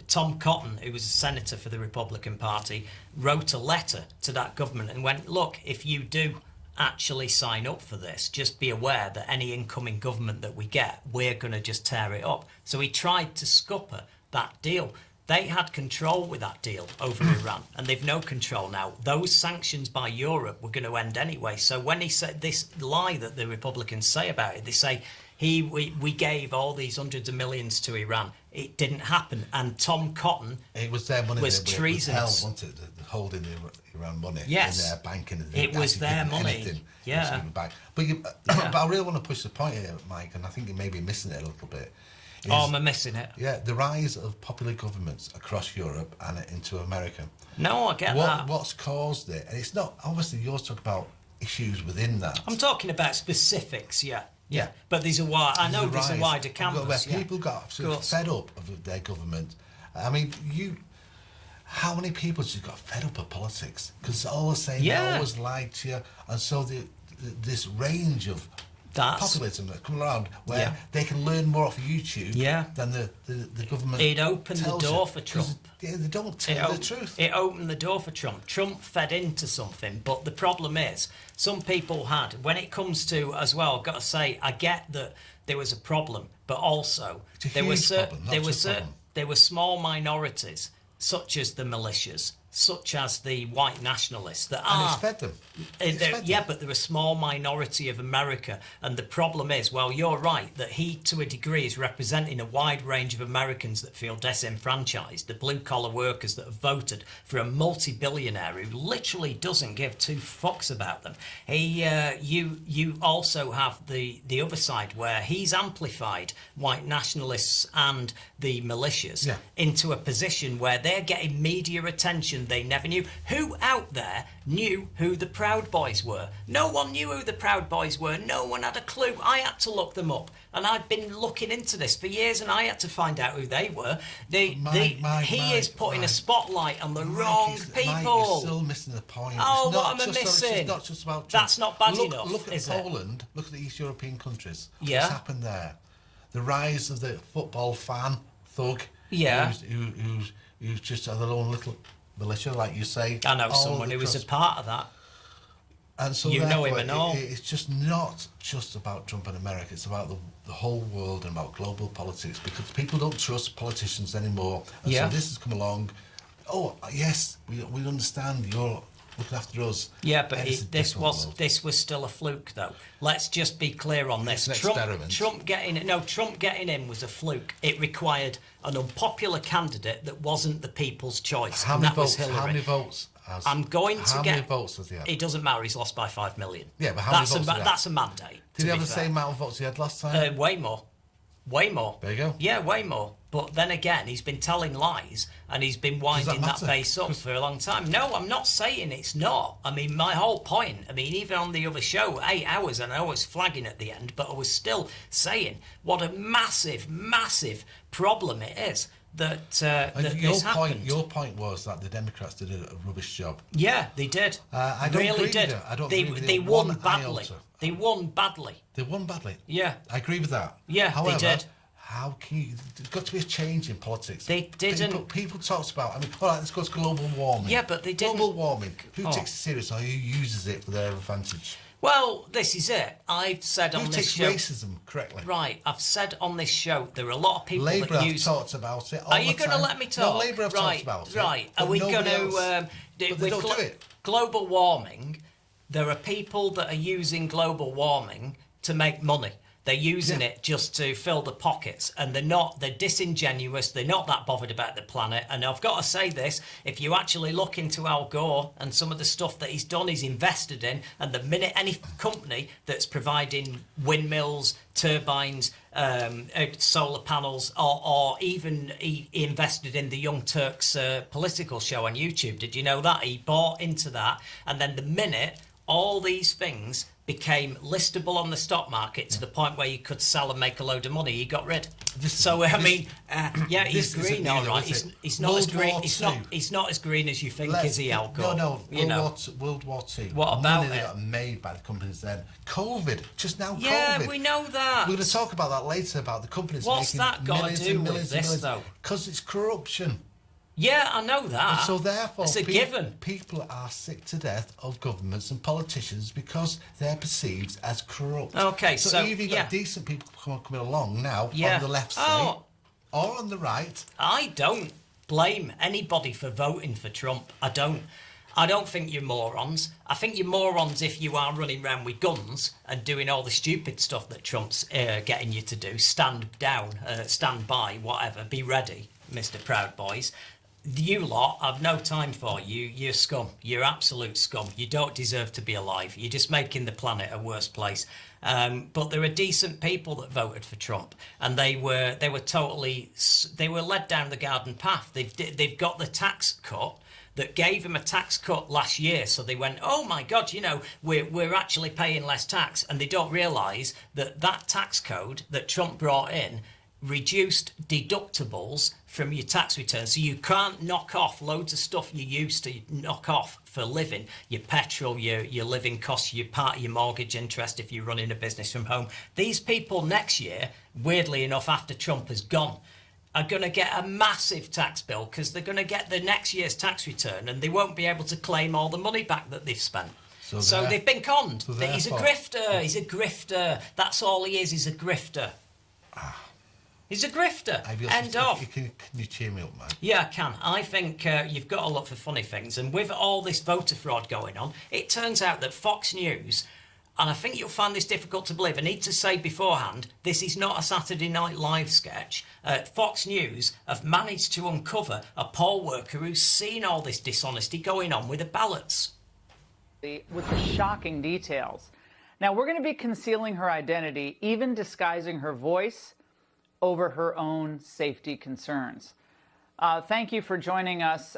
Tom Cotton, who was a senator for the Republican Party, wrote a letter to that government and went, look, if you do actually sign up for this, just be aware that any incoming government that we get, we're going to just tear it up. So he tried to scupper that deal. They had control with that deal over Iran, and they've no control now. Those sanctions by Europe were going to end anyway. So when he said this lie that the Republicans say about it, they say we gave all these hundreds of millions to Iran. It didn't happen, and Tom Cotton was their money. Was treasonous. It was held, wasn't it? Holding the Iran money yes. in their banking. It was their money. Yeah. But I really want to push the point here, Mike, and I think you may be missing it a little bit. Am I missing it? Yeah, the rise of popular governments across Europe and into America. No, I get that. What's caused it? And it's not, obviously, you're talking about issues within that. I'm talking about specifics, yeah. But there's a wider canvas. Where people got fed up of their government. I mean, how many people just got fed up of politics? Because it's all the same, they always lied to you. And so this range of populism that come around where they can learn more off of YouTube than the government. It opened the door for Trump. They don't tell the truth. It opened the door for Trump. Trump fed into something, but the problem is some people had, when it comes to, as well, I've got to say, I get that there was a problem, but also there were small minorities such as the militias, such as the white nationalists that and it's fed them. But they're a small minority of America, and the problem is, well, you're right that he, to a degree, is representing a wide range of Americans that feel disenfranchised, the blue-collar workers that have voted for a multi-billionaire who literally doesn't give two fucks about them. You also have the other side where he's amplified white nationalists and the militias into a position where they're getting media attention they never knew. Who out there knew who the Proud Boys were? No one knew who the Proud Boys were. No one had a clue. I had to look them up, and I'd been looking into this for years, and I had to find out who they were. He is putting a spotlight on the wrong people. Mike, you're still missing the point. Oh, what am I missing? It's not just about Trump. That's not bad enough. Look at Poland. Look at the East European countries. Yeah. What's happened there? The rise of the football fan thug. Yeah. Who's just their own little militia, like you say. I know someone who was a part of that. And so you know him and all. It's just not just about Trump and America. It's about the whole world and about global politics, because people don't trust politicians anymore. And so this has come along. Oh yes, we understand you're looking after us. Yeah, but this was still a fluke, though. Let's just be clear on this. Trump getting in was a fluke. It required an unpopular candidate that wasn't the people's choice. How many votes? How many votes? How many votes has he had? It doesn't matter. He's lost by 5 million. Yeah, but how many votes? That's a mandate. Did he have the same amount of votes he had last time? Way more. There you go. Yeah, way more. But then again, he's been telling lies, and he's been winding that base up for a long time. No, I'm not saying it's not. I mean, my whole point, even on the other show, 8 hours, and I was flagging at the end, but I was still saying what a massive, massive problem it is that this happened. Your point was that the Democrats did a rubbish job. Yeah, they did. I don't really agree did. With I don't they won badly. They won badly. They won badly. Yeah. I agree with that. Yeah, However, they did. how can you? There's got to be a change in politics. They didn't. People talks about. I mean, all right, let's go to global warming. Yeah, but they didn't. Global warming. Who takes it serious or who uses it for their advantage? Well, this is it. I've said on this show. Who takes racism correctly? Right, I've said on this show there are a lot of people Labour that have use. talked about it. All Are you going to let me talk? No, Labour have talked about it. Right. Are we going to? But they don't do it. Global warming. There are people that are using global warming to make money. They're using it just to fill the pockets, and they're disingenuous. They're not that bothered about the planet. And I've got to say this, if you actually look into Al Gore and some of the stuff that he's done, he's invested in, and the minute any company that's providing windmills, turbines, solar panels, or even he invested in the Young Turks political show on YouTube. Did you know that? He bought into that, and then the minute all these things became listable on the stock market to the point where you could sell and make a load of money, he got rid. He's green, all right. He's not as green. He's not as green as you think, is he, Al Gore? No. World War II. What about money it? that got made by the companies then. COVID, just now. Yeah, COVID. we know that. We're going to talk about that later about the companies. What's making that got to millions do and with millions and this, millions. though? Because it's corruption. Yeah, I know that. And so therefore, it's a given. People are sick to death of governments and politicians because they're perceived as corrupt. Okay, so if you've got decent people coming along now on the left side or on the right. I don't blame anybody for voting for Trump. I don't think you're morons. I think you're morons if you are running around with guns and doing all the stupid stuff that Trump's getting you to do. Stand down, stand by, whatever. Be ready, Mr. Proud Boys. You lot have no time for you. You're scum. You're absolute scum. You don't deserve to be alive. You're just making the planet a worse place. But there are decent people that voted for Trump, and they were led down the garden path. They've got the tax cut that gave them a tax cut last year, so they went, oh my God, we're actually paying less tax, and they don't realise that tax code that Trump brought in reduced deductibles from your tax return, so you can't knock off loads of stuff you used to knock off for living, your petrol, your living costs, your part of your mortgage interest if you're running a business from home. These people next year, weirdly enough, after Trump has gone, are going to get a massive tax bill because they're going to get the next year's tax return and they won't be able to claim all the money back that they've spent. So they've been conned. He's a grifter. He's a grifter. That's all he is. He's a grifter. He's a grifter. End of. Can you cheer me up, man? Yeah, I can. I think you've got to look for funny things. And with all this voter fraud going on, it turns out that Fox News, and I think you'll find this difficult to believe, I need to say beforehand, this is not a Saturday Night Live sketch. Fox News have managed to uncover a poll worker who's seen all this dishonesty going on with the ballots. With the shocking details. Now, we're going to be concealing her identity, even disguising her voice, over her own safety concerns. Thank you for joining us.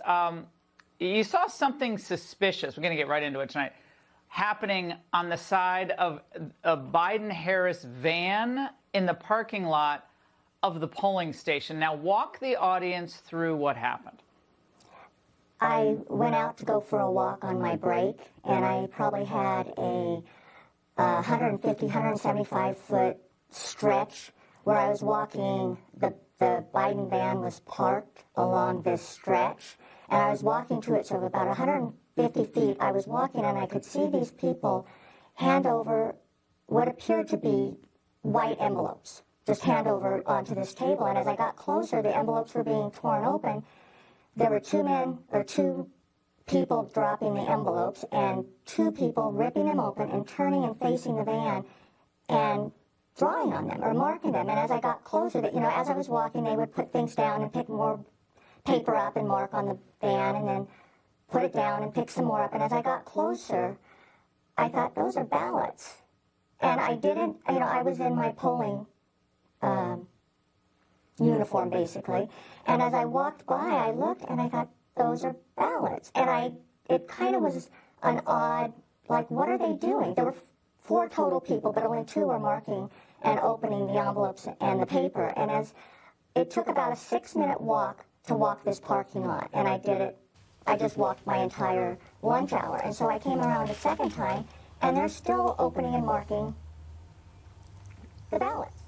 You saw something suspicious, we're going to get right into it tonight, happening on the side of a Biden-Harris van in the parking lot of the polling station. Now, walk the audience through what happened. I went out to go for a walk on my break, and I probably had a 150, 175-foot stretch where I was walking. The Biden van was parked along this stretch, and I was walking to it, so about 150 feet I was walking, and I could see these people hand over what appeared to be white envelopes, just hand over onto this table. And as I got closer, the envelopes were being torn open. There were two people dropping the envelopes and two people ripping them open and turning and facing the van and drawing on them or marking them. And as I got closer, as I was walking, they would put things down and pick more paper up and mark on the van and then put it down and pick some more up. And as I got closer, I thought, those are ballots. And I didn't, I was in my polling uniform, basically. And as I walked by, I looked and I thought, those are ballots. And it kind of was an odd, like, what are they doing? There were 4 total people, but only 2 were marking and opening the envelopes and the paper. And as it took about a 6-minute walk to walk this parking lot, and I did it. I just walked my entire lunch hour. And so I came around a second time, and they're still opening and marking the ballots.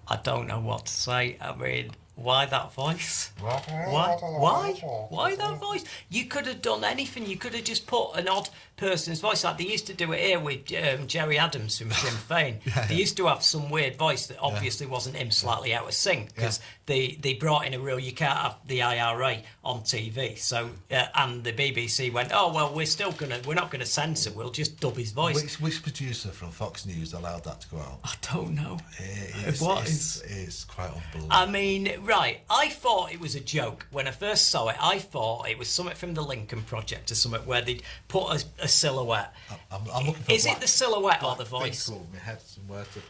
I don't know what to say. I mean, why that voice? Why that voice? You could have done anything. You could have just put an odd person's voice. Like they used to do it here with Jerry Adams from Sinn Féin. They used to have some weird voice that obviously wasn't him, slightly out of sync, because they brought in a rule you can't have the IRA on TV. So and the BBC went, oh well, we're not gonna censor. We'll just dub his voice. Which producer from Fox News allowed that to go out? I don't know. It's quite unbelievable. I mean, right, I thought it was a joke. When I first saw it, I thought it was something from the Lincoln Project or something where they'd put a silhouette. I'm looking for Is it the silhouette or the voice? Thing my head somewhere to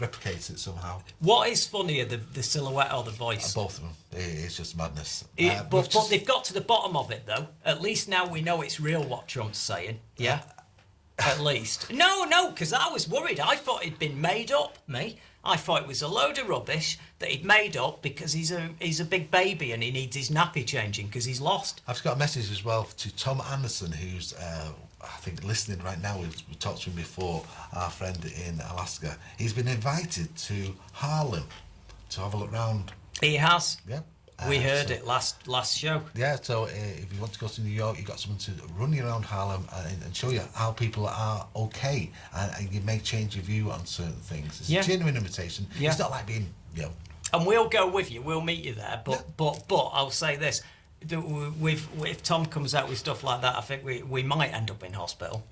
replicate it somehow. What is funnier, the silhouette or the voice? Both of them. It's just madness. But they've got to the bottom of it, though. At least now we know it's real what Trump's saying. Yeah? At least. No, because I was worried. I thought it'd been made up, me. I thought it was a load of rubbish that he'd made up because he's a big baby and he needs his nappy changing because he's lost. I've got a message as well to Tom Anderson, who's I think listening right now. We've talked to him before, our friend in Alaska. He's been invited to Harlem to have a look round. He has. Yeah. We heard it last show. Yeah, so if you want to go to New York, you've got someone to run you around Harlem and show you how people are okay, and you may change your view on certain things. It's a genuine invitation. Yeah. It's not like being, And we'll go with you. We'll meet you there. But I'll say this: if Tom comes out with stuff like that, I think we might end up in hospital.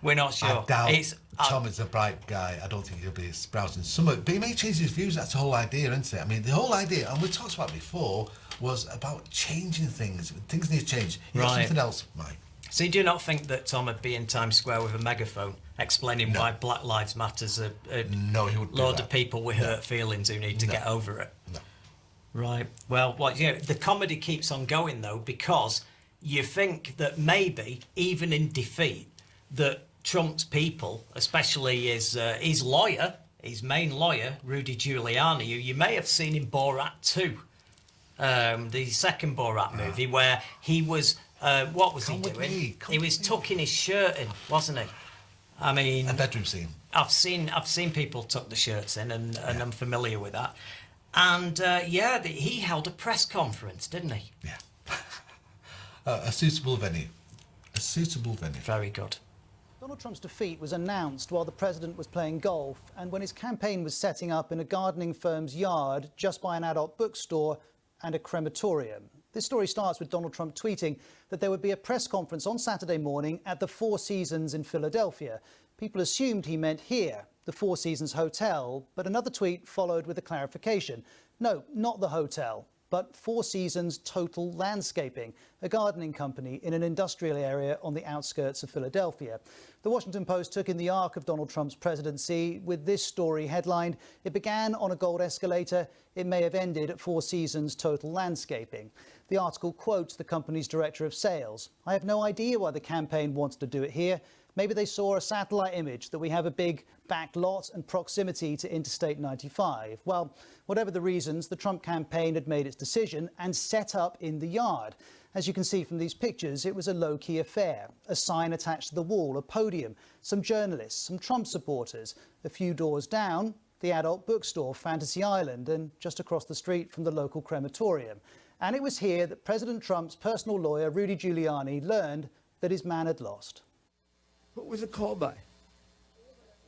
We're not sure. I doubt Tom is a bright guy. I don't think he'll be sprouting somewhat. But he may change his views. That's the whole idea, isn't it? I mean, the whole idea, and we talked about it before, was about changing things. Things need to change. You got something else, Mike. So you do not think that Tom would be in Times Square with a megaphone explaining why Black Lives Matter's a no, he would load of people with hurt feelings who need to get over it? No. Right. Well, the comedy keeps on going, though, because you think that maybe, even in defeat, that Trump's people, especially his lawyer, his main lawyer, Rudy Giuliani, who you may have seen in Borat 2, the second Borat movie, where he was, what was he doing? He was tucking his shirt in, wasn't he? I mean, a bedroom scene. I've seen people tuck the shirts in, and I'm familiar with that. And he held a press conference, didn't he? Yeah. A suitable venue. A suitable venue. Very good. Donald Trump's defeat was announced while the president was playing golf and when his campaign was setting up in a gardening firm's yard just by an adult bookstore and a crematorium. This story starts with Donald Trump tweeting that there would be a press conference on Saturday morning at the Four Seasons in Philadelphia. People assumed he meant here, the Four Seasons Hotel, but another tweet followed with a clarification. No, not the hotel, but Four Seasons Total Landscaping, a gardening company in an industrial area on the outskirts of Philadelphia. The Washington Post took in the arc of Donald Trump's presidency with this story headlined, "It began on a gold escalator, it may have ended at Four Seasons Total Landscaping." The article quotes the company's director of sales. "I have no idea why the campaign wants to do it here. Maybe they saw a satellite image that we have a big back lot and proximity to Interstate 95. Well, whatever the reasons, the Trump campaign had made its decision and set up in the yard. As you can see from these pictures, it was a low-key affair. A sign attached to the wall, a podium, some journalists, some Trump supporters. A few doors down, the adult bookstore, Fantasy Island, and just across the street from the local crematorium. And it was here that President Trump's personal lawyer, Rudy Giuliani, learned that his man had lost. What was it called by?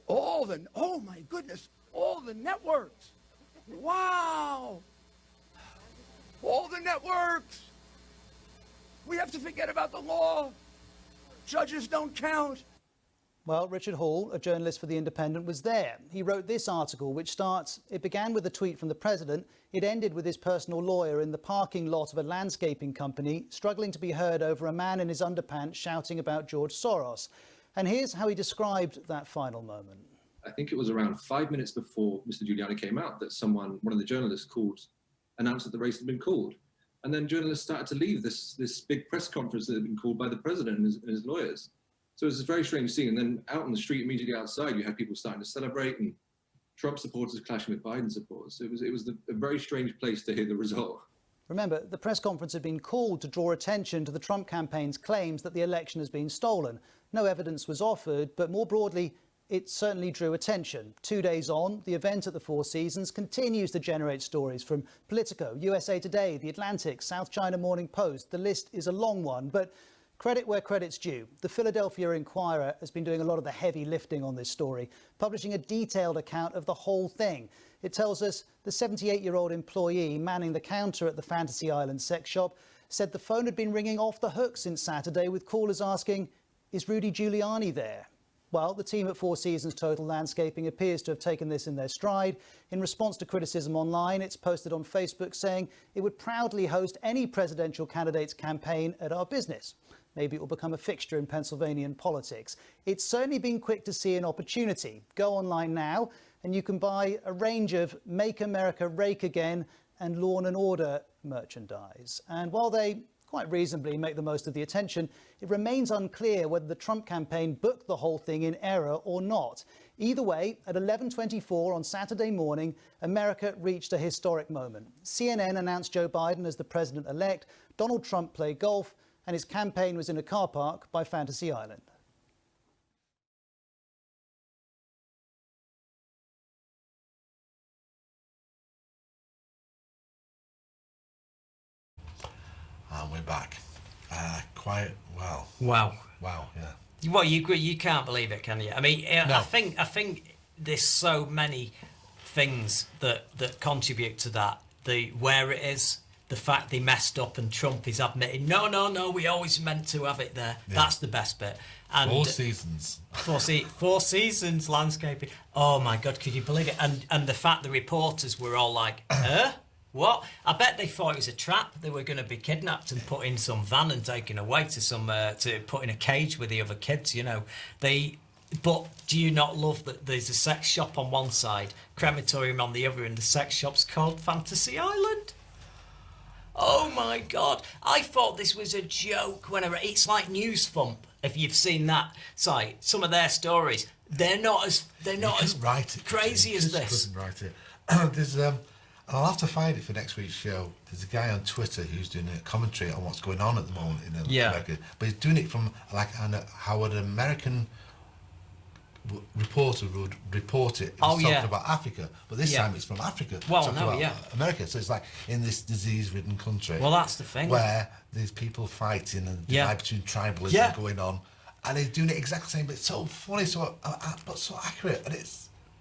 Oh my goodness, all the networks. Wow. All the networks. We have to forget about the law. Judges don't count. Well, Richard Hall, a journalist for The Independent, was there. He wrote this article, which starts, "It began with a tweet from the president. It ended with his personal lawyer in the parking lot of a landscaping company, struggling to be heard over a man in his underpants shouting about George Soros." And here's how he described that final moment. I think it was around 5 minutes before Mr. Giuliani came out that one of the journalists announced that the race had been called. And then journalists started to leave this big press conference that had been called by the president and his lawyers. So it was a very strange scene. And then out on the street, immediately outside, you had people starting to celebrate and Trump supporters clashing with Biden supporters. It was a very strange place to hear the result. Remember, the press conference had been called to draw attention to the Trump campaign's claims that the election has been stolen. No evidence was offered, but more broadly, it certainly drew attention. 2 days on, the event at the Four Seasons continues to generate stories from Politico, USA Today, The Atlantic, South China Morning Post. The list is a long one, but credit where credit's due. The Philadelphia Inquirer has been doing a lot of the heavy lifting on this story, publishing a detailed account of the whole thing. It tells us the 78-year-old employee manning the counter at the Fantasy Island sex shop said the phone had been ringing off the hook since Saturday, with callers asking, "Is Rudy Giuliani there?" Well, the team at Four Seasons Total Landscaping appears to have taken this in their stride. In response to criticism online, it's posted on Facebook saying it would proudly host any presidential candidate's campaign at our business. Maybe it will become a fixture in Pennsylvanian politics. It's certainly been quick to see an opportunity. Go online now and you can buy a range of Make America Rake Again and Law and Order merchandise. And while they quite reasonably make the most of the attention, it remains unclear whether the Trump campaign booked the whole thing in error or not. Either way, at 11:24 on Saturday morning, America reached a historic moment. CNN announced Joe Biden as the president-elect, Donald Trump played golf, and his campaign was in a car park by Fantasy Island. And we're back. Quite well. Wow. Wow, yeah. Well, you can't believe it, can you? I mean, No. I think there's so many things that contribute to that. Where it is, the fact they messed up, and Trump is admitting, no, we always meant to have it there. Yeah. That's the best bit. And Four Seasons. Four Seasons landscaping. Oh my God, could you believe it? And the fact the reporters were all like, what? I bet they thought it was a trap. They were going to be kidnapped and put in some van and taken away to put in a cage with the other kids, you know. But do you not love that there's a sex shop on one side, crematorium on the other, and the sex shop's called Fantasy Island? Oh my God. I thought this was a joke it's like News Thump, if you've seen that site. Some of their stories, they're not as crazy as this. Couldn't write it. There's I'll have to find it for next week's show. There's a guy on Twitter who's doing a commentary on what's going on at the moment in America, but he's doing it from how an American reporter would report it. He's talking about Africa, but this time it's from Africa. America. So it's like in this disease-ridden country. Well, that's the thing. Where there's people fighting and divide between tribalism going on, and he's doing it exactly the same. But it's so funny, but so accurate, and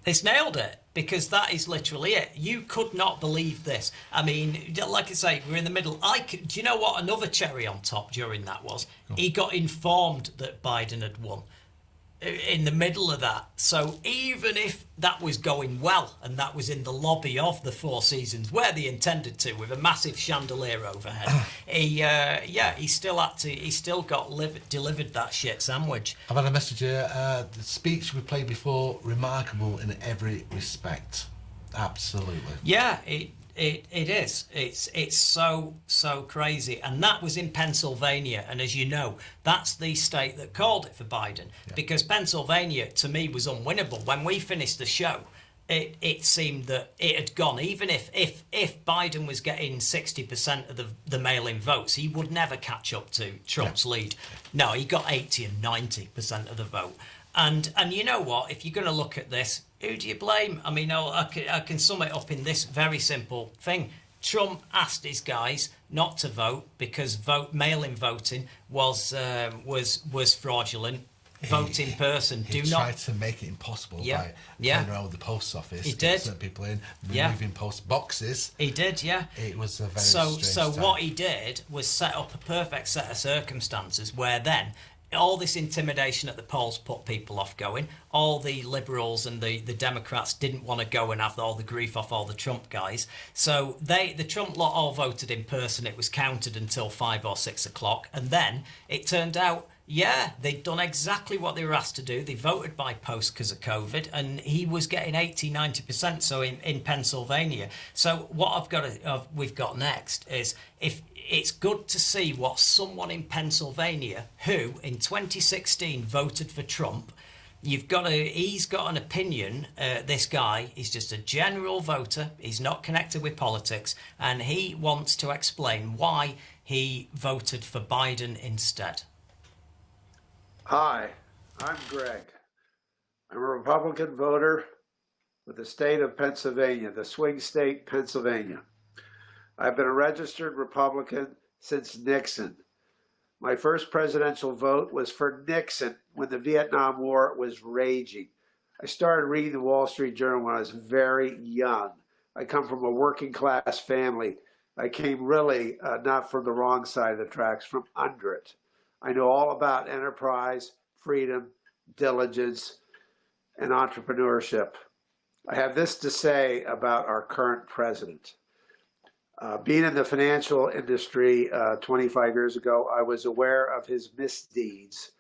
It's nailed it, because that is literally it. You could not believe this. I mean, like I say, we're in the middle. Do you know what another cherry on top during that was? He got informed that Biden had won in the middle of that. So even if that was going well and that was in the lobby of the Four Seasons, where they intended to, with a massive chandelier overhead, he still got delivered that shit sandwich. I've had a message here. The speech we played before, remarkable in every respect. Absolutely. Yeah, it is. It's so crazy. And that was in Pennsylvania. And as you know, that's the state that called it for Biden. Yeah. Because Pennsylvania, to me, was unwinnable. When we finished the show, it seemed that it had gone. Even if Biden was getting 60% of the mail-in votes, he would never catch up to Trump's lead. No, he got 80 and 90% of the vote. And you know what? If you're going to look at this, who do you blame? I mean, I can sum it up in this very simple thing. Trump asked his guys not to vote because mail-in voting was fraudulent. Vote in person. He tried to make it impossible by playing around with the post office. He did. Certain people in, removing post boxes. He did, yeah. It was a very strange So time. what he did was set up a perfect set of circumstances where then all this intimidation at the polls put people off going. All the liberals and the Democrats didn't want to go and have all the grief off all the Trump guys. So the Trump lot all voted in person. It was counted until 5 or 6 o'clock. And then it turned out, they'd done exactly what they were asked to do. They voted by post because of COVID, and he was getting 80, 90%. So in Pennsylvania. So what we've got next is if it's good to see what someone in Pennsylvania who in 2016 voted for Trump. He's got an opinion. This guy is just a general voter. He's not connected with politics, and he wants to explain why he voted for Biden instead. Hi, I'm Greg. I'm a Republican voter with the state of Pennsylvania, the swing state, Pennsylvania. I've been a registered Republican since Nixon. My first presidential vote was for Nixon when the Vietnam War was raging. I started reading the Wall Street Journal when I was very young. I come from a working class family. I came really not from the wrong side of the tracks, from under it. I know all about enterprise, freedom, diligence, and entrepreneurship. I have this to say about our current president. Being in the financial industry 25 years ago, I was aware of his misdeeds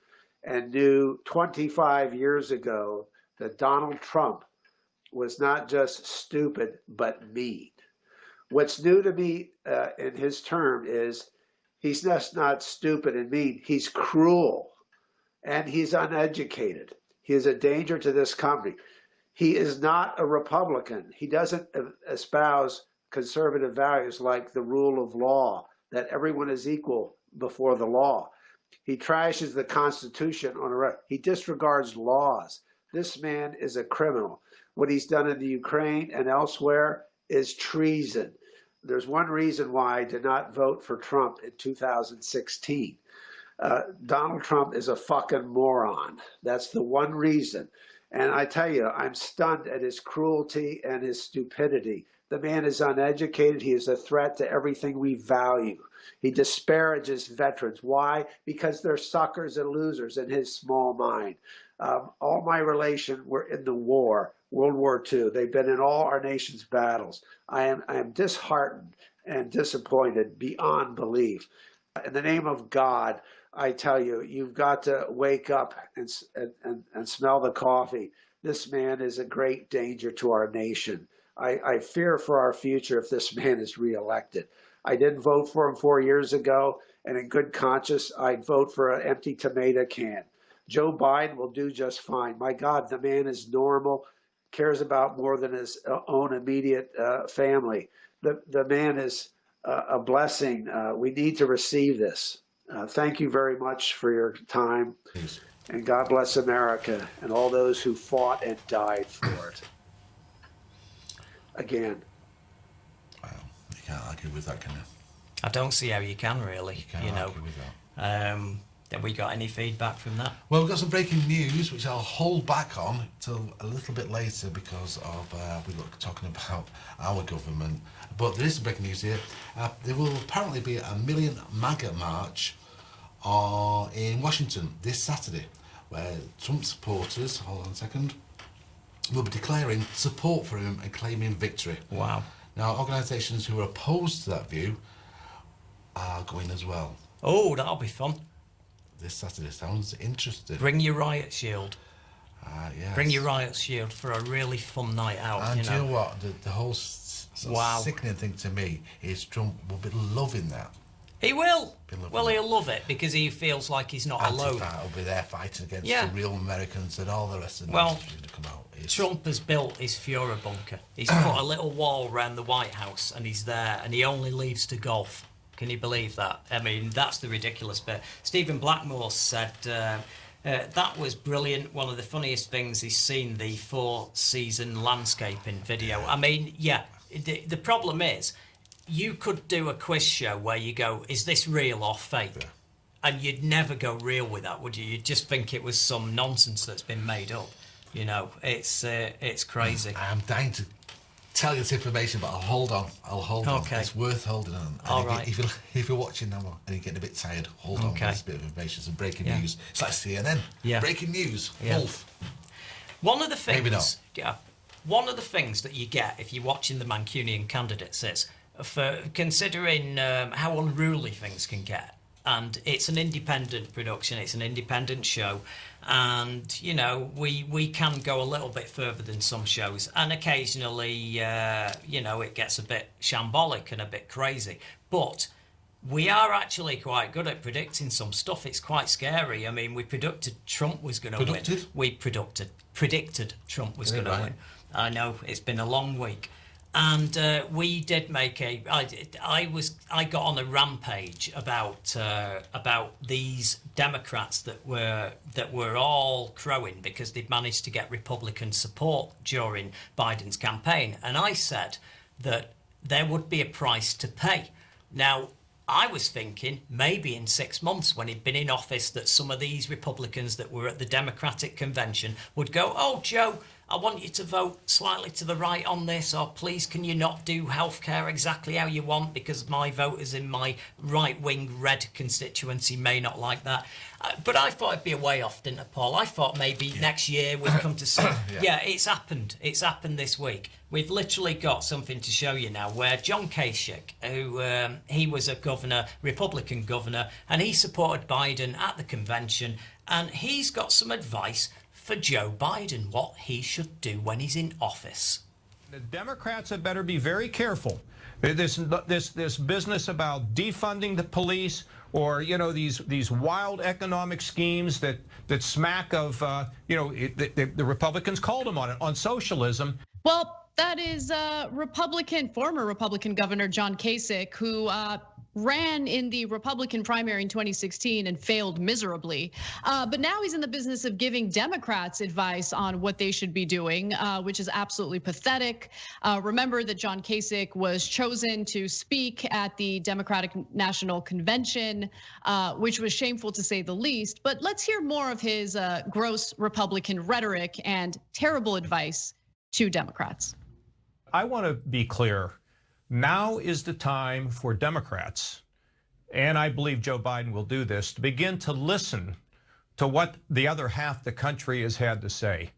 and knew 25 years ago that Donald Trump was not just stupid, but mean. What's new to me in his term is he's just not stupid and mean, he's cruel and he's uneducated. He is a danger to this country. He is not a Republican. He doesn't espouse conservative values like the rule of law, that everyone is equal before the law. He trashes the Constitution on a record. He disregards laws. This man is a criminal. What he's done in the Ukraine and elsewhere is treason. There's one reason why I did not vote for Trump in 2016. Donald Trump is a fucking moron. That's the one reason. And I tell you, I'm stunned at his cruelty and his stupidity. The man is uneducated. He is a threat to everything we value. He disparages veterans. Why? Because they're suckers and losers in his small mind. All my relations were in the war, World War II. They've been in all our nation's battles. I am disheartened and disappointed beyond belief. In the name of God, I tell you, you've got to wake up and smell the coffee. This man is a great danger to our nation. I fear for our future if this man is reelected. I didn't vote for him 4 years ago, and in good conscience, I'd vote for an empty tomato can. Joe Biden will do just fine. My God, the man is normal, cares about more than his own immediate family. The man is a blessing. We need to receive this. Thank you very much for your time. Please. And God bless America and all those who fought and died for it. Again. Wow, you can't argue with that, can you? I don't see how you can really. You can't argue with that. Have we got any feedback from that? Well, we've got some breaking news, which I'll hold back on till a little bit later because of we were talking about our government. But there is some breaking news here. There will apparently be a Million MAGA march in Washington this Saturday, where Trump supporters, hold on a second, will be declaring support for him and claiming victory. Wow. Now, organisations who are opposed to that view are going as well. Oh, that'll be fun. This Saturday sounds interesting. Bring your riot shield. Yes. Bring your riot shield for a really fun night out. And you know what? The whole sickening thing to me is Trump will be loving that. He will. Well, he'll love it because he feels like he's not alone. Antifa will be there fighting against the real Americans and all the rest of the well, going to come out. Trump has built his Fuhrer bunker. He's put a little wall around the White House and he's there and he only leaves to golf. Can you believe that? I mean, that's the ridiculous bit. Stephen Blackmore said that was brilliant. One of the funniest things he's seen, the 4-season landscaping video. I mean, yeah, the problem is you could do a quiz show where you go, is this real or fake? Yeah. And you'd never go real with that, would you? You'd just think it was some nonsense that's been made up. You know, it's crazy. I'm dying to tell you this information, but I'll hold on. Okay. It's worth holding on. And all right. If you're watching now and you're getting a bit tired, hold on. There's a bit of information, some breaking news. It's like CNN. Yeah. Breaking news. Yeah. Wolf. One of the things. Maybe not. Yeah. One of the things that you get if you're watching the Mancunian Candidates is for considering how unruly things can get. And it's an independent production, it's an independent show, and you know we can go a little bit further than some shows, and occasionally you know it gets a bit shambolic and a bit crazy, but we are actually quite good at predicting some stuff. It's quite scary. I mean, we predicted Trump was going to win. We predicted Trump was going to win. I know it's been a long week. And we did make I got on a rampage about these Democrats that were all crowing because they'd managed to get Republican support during Biden's campaign, and I said that there would be a price to pay. Now, I was thinking maybe in 6 months, when he'd been in office, that some of these Republicans that were at the Democratic convention would go, "Oh, Joe, I want you to vote slightly to the right on this, or please can you not do healthcare exactly how you want because my voters in my right-wing red constituency may not like that." But I thought it'd be a way off, didn't I, Paul? I thought maybe next year we'd come to see. Yeah, it's happened. It's happened this week. We've literally got something to show you now where John Kasich, who he was a governor, Republican governor, and he supported Biden at the convention, and he's got some advice for Joe Biden, what he should do when he's in office. The Democrats had better be very careful. This business about defunding the police, or these wild economic schemes that smack of the Republicans called them on it, on socialism. Well, that is former Republican Governor John Kasich, who ran in the Republican primary in 2016 and failed miserably. But now he's in the business of giving Democrats advice on what they should be doing, which is absolutely pathetic. Remember that John Kasich was chosen to speak at the Democratic National Convention, which was shameful to say the least. But let's hear more of his gross Republican rhetoric and terrible advice to Democrats. I want to be clear. Now is the time for Democrats, and I believe Joe Biden will do this, to begin to listen to what the other half of the country has had to say.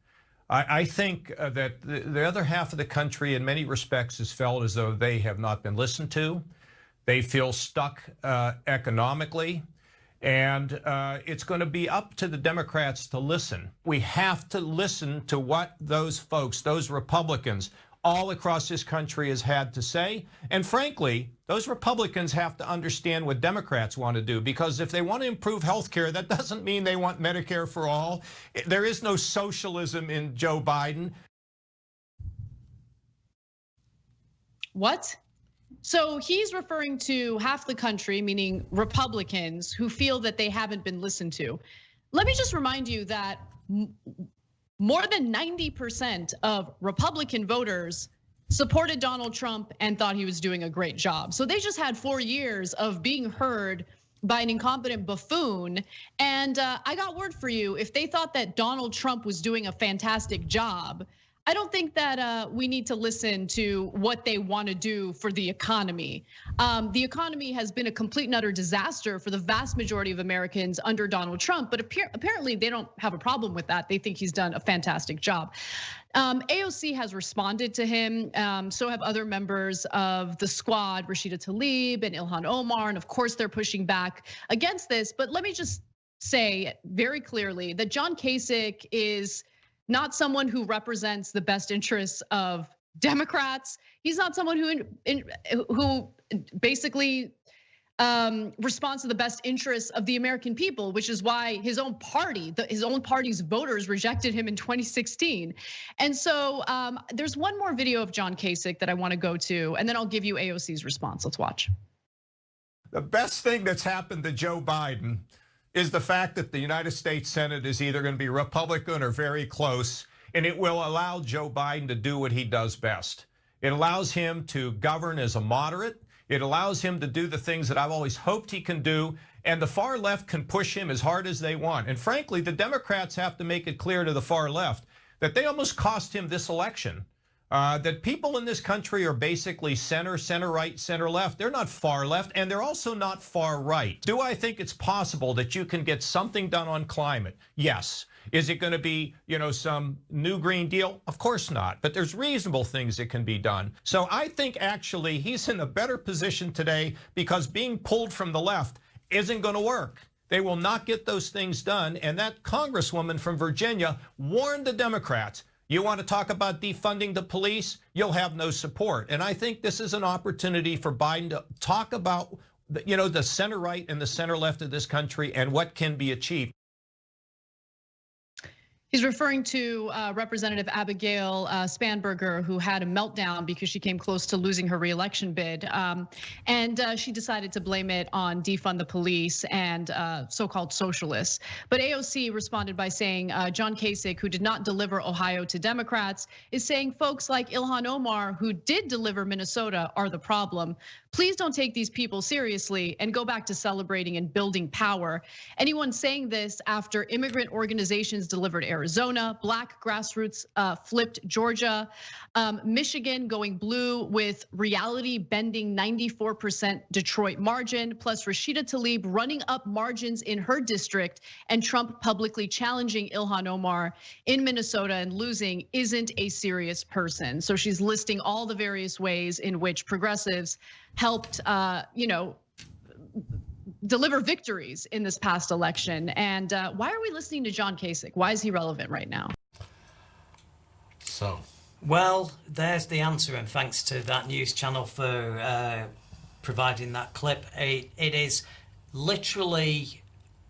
I think that the other half of the country in many respects has felt as though they have not been listened to. They feel stuck economically, and it's going to be up to the Democrats to listen. We have to listen to what those folks, those Republicans, all across this country has had to say. And frankly, those Republicans have to understand what Democrats want to do, because if they want to improve health care, that doesn't mean they want Medicare for all. There is no socialism in Joe Biden. What? So he's referring to half the country, meaning Republicans, who feel that they haven't been listened to. Let me just remind you that more than 90% of Republican voters supported Donald Trump and thought he was doing a great job. So they just had 4 years of being heard by an incompetent buffoon. And I got word for you, if they thought that Donald Trump was doing a fantastic job, I don't think that we need to listen to what they want to do for the economy. The economy has been a complete and utter disaster for the vast majority of Americans under Donald Trump, but apparently they don't have a problem with that. They think he's done a fantastic job. AOC has responded to him, so have other members of the squad, Rashida Tlaib and Ilhan Omar, and of course they're pushing back against this. But let me just say very clearly that John Kasich is not someone who represents the best interests of Democrats. He's not someone who basically responds to the best interests of the American people, which is why his own party's voters rejected him in 2016. And so there's one more video of John Kasich that I want to go to, and then I'll give you AOC's response. Let's watch. The best thing that's happened to Joe Biden is the fact that the United States Senate is either going to be Republican or very close, and it will allow Joe Biden to do what he does best. It allows him to govern as a moderate. It allows him to do the things that I've always hoped he can do, and the far left can push him as hard as they want. And frankly, the Democrats have to make it clear to the far left that they almost cost him this election. That people in this country are basically center, center right, center left. They're not far left, and they're also not far right. Do I think it's possible that you can get something done on climate? Yes. Is it going to be, some new Green Deal? Of course not. But there's reasonable things that can be done. So I think actually he's in a better position today because being pulled from the left isn't going to work. They will not get those things done. And that Congresswoman from Virginia warned the Democrats, you want to talk about defunding the police? You'll have no support. And I think this is an opportunity for Biden to talk about, the center right and the center left of this country and what can be achieved. He's referring to Representative Abigail Spanberger, who had a meltdown because she came close to losing her reelection bid. And she decided to blame it on defund the police and so-called socialists. But AOC responded by saying John Kasich, who did not deliver Ohio to Democrats, is saying folks like Ilhan Omar, who did deliver Minnesota, are the problem. Please don't take these people seriously and go back to celebrating and building power. Anyone saying this after immigrant organizations delivered Arizona, black grassroots flipped Georgia, Michigan going blue with reality bending 94% Detroit margin, plus Rashida Tlaib running up margins in her district, and Trump publicly challenging Ilhan Omar in Minnesota and losing, isn't a serious person. So she's listing all the various ways in which progressives helped, deliver victories in this past election. And why are we listening to John Kasich? Why is he relevant right now? So, well, there's the answer, and thanks to that news channel for providing that clip. It is literally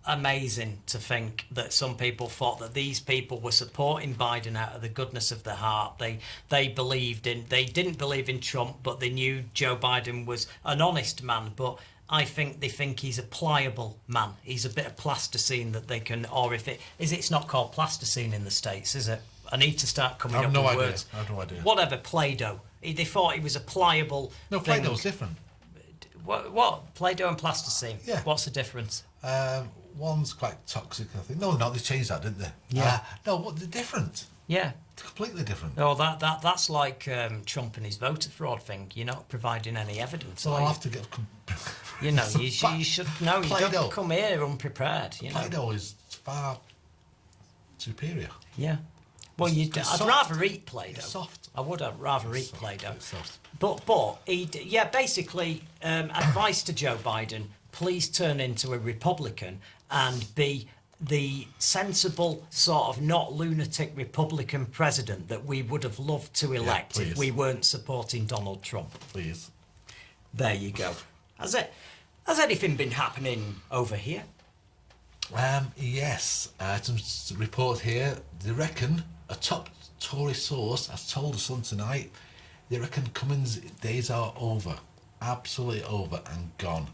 amazing to think that some people thought that these people were supporting Biden out of the goodness of their heart. They didn't believe in Trump, but they knew Joe Biden was an honest man. But I think they think he's a pliable man. He's a bit of plasticine that they can, or if it's not called plasticine in the States, is it? I need to start coming up with words. I have no idea. Whatever, Play-Doh. They thought he was a pliable. No, Play-Doh's different. What? Play-Doh and plasticine? Yeah. What's the difference? One's quite toxic, I think. No, they changed that, didn't they? Yeah. No, they're different. Yeah. Completely different. No, that's like Trump and his voter fraud thing. You're not providing any evidence. So I'll have to get. You should know. You don't come here unprepared. Play-Doh is far superior. Yeah. Well, I'd rather eat Play-Doh. It's soft. I would rather eat Play-Doh. It's soft. But basically, advice to Joe Biden: please turn into a Republican and be the sensible, sort of not lunatic Republican president that we would have loved to elect if we weren't supporting Donald Trump. Please. There you go. Has anything been happening over here? Yes. Some report here. They reckon a top Tory source has told the Sun tonight. They reckon Cummings' days are over, absolutely over and gone.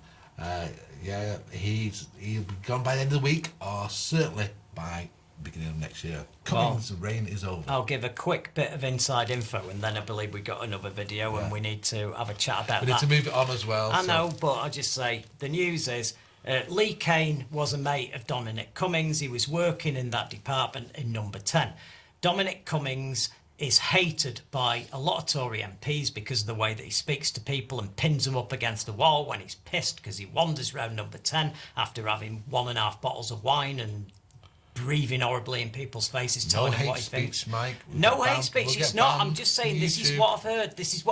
He'll be gone by the end of the week, or certainly by the beginning of next year. Cummings' reign is over. I'll give a quick bit of inside info, and then I believe we got another video, and we need to have a chat about that. We need to move it on as well. I know, but I'll just say the news is Lee Cain was a mate of Dominic Cummings. He was working in that department in Number 10. Dominic Cummings is hated by a lot of Tory MPs because of the way that he speaks to people and pins them up against the wall when he's pissed because he wanders around Number 10 after having 1.5 bottles of wine and breathing horribly in people's faces, telling them what he thinks. Mike. No hate speech. It's not. I'm just saying this is what I've heard. Because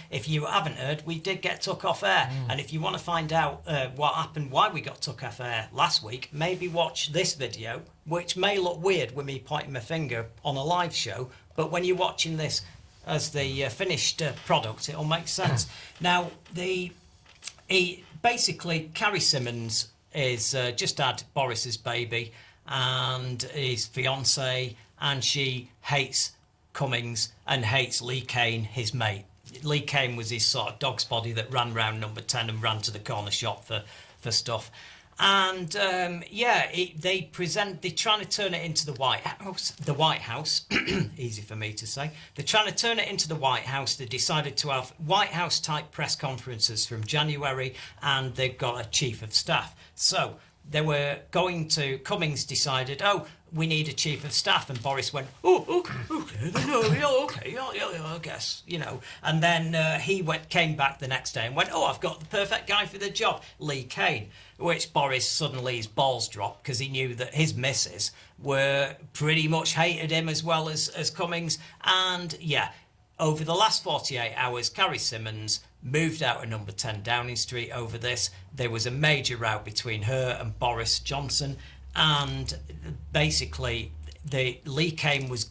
if you haven't heard, we did get took off air. And if you want to find out what happened, why we got took off air last week, maybe watch this video, which may look weird with me pointing my finger on a live show, but when you're watching this as the finished product, it'll make sense. Now, basically, Carrie Simmons is just had Boris's baby and his fiance, and she hates Cummings and hates Lee Cain, his mate. Lee Cain was his sort of dog's body that ran round Number 10 and ran to the corner shop for stuff. And they're trying to turn it into the White House. Easy for me to say. They're trying to turn it into the White House. They decided to have White House type press conferences from January, and they've got a chief of staff. So they were going to, Cummings decided, we need a chief of staff, and Boris went, okay, I guess, and then he came back the next day and went, I've got the perfect guy for the job, Lee Cain, which Boris suddenly his balls dropped because he knew that his missus were pretty much hated him as well as Cummings. And over the last 48 hours, Carrie Simmons moved out of Number 10 Downing Street over this. There was a major row between her and Boris Johnson, and basically Lee Cain was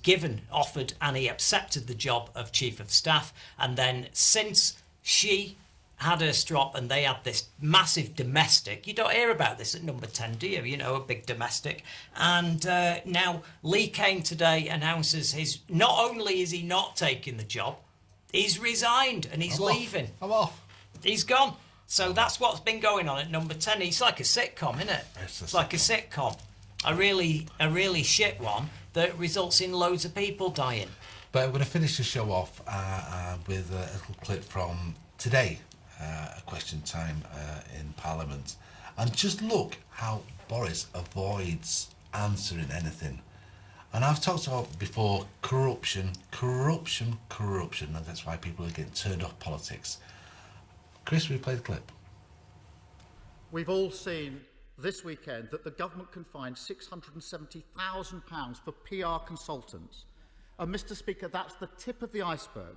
offered, and he accepted the job of Chief of Staff. And then since she had a strop and they had this massive domestic. You don't hear about this at number 10, do you? You know, a big domestic. And now Lee Kane today announces not only is he not taking the job, he's resigned and he's leaving. I'm off. He's gone. So that's what's been going on at number 10. It's like a sitcom, isn't it? It's like a sitcom. A really shit one that results in loads of people dying. But we're going to finish the show off with a little clip from today, a question time in Parliament. And just look how Boris avoids answering anything. And I've talked about before corruption, and that's why people are getting turned off politics. Kris, will you play the clip? We've all seen this weekend that the government can find £670,000 for PR consultants. And Mr. Speaker, that's the tip of the iceberg.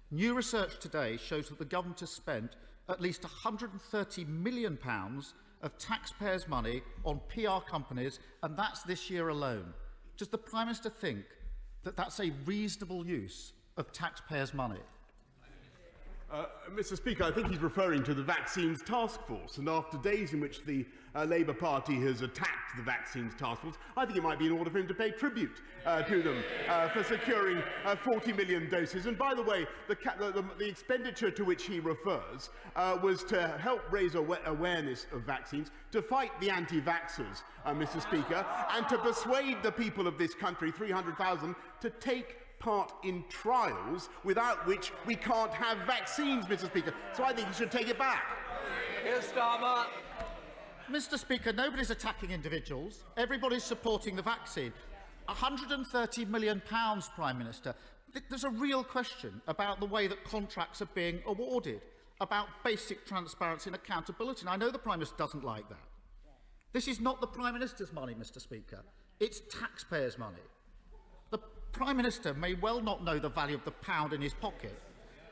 New research today shows that the government has spent at least £130 million of taxpayers' money on PR companies, and that's this year alone. Does the Prime Minister think that that's a reasonable use of taxpayers' money? Mr. Speaker, I think he's referring to the Vaccines Task Force, and after days in which the Labour Party has attacked the Vaccines Task Force, I think it might be in order for him to pay tribute to them for securing 40 million doses. And by the way, the expenditure to which he refers was to help raise awareness of vaccines, to fight the anti-vaxxers, Mr. Speaker, and to persuade the people of this country, 300,000, to take part in trials without which we can't have vaccines, Mr. Speaker. So I think you should take it back. Here's Starmer. Mr. Speaker, nobody's attacking individuals. Everybody's supporting the vaccine. £130 million, Prime Minister. There's a real question about the way that contracts are being awarded, about basic transparency and accountability. And I know the Prime Minister doesn't like that. This is not the Prime Minister's money, Mr. Speaker. It's taxpayers' money. The Prime Minister may well not know the value of the pound in his pocket,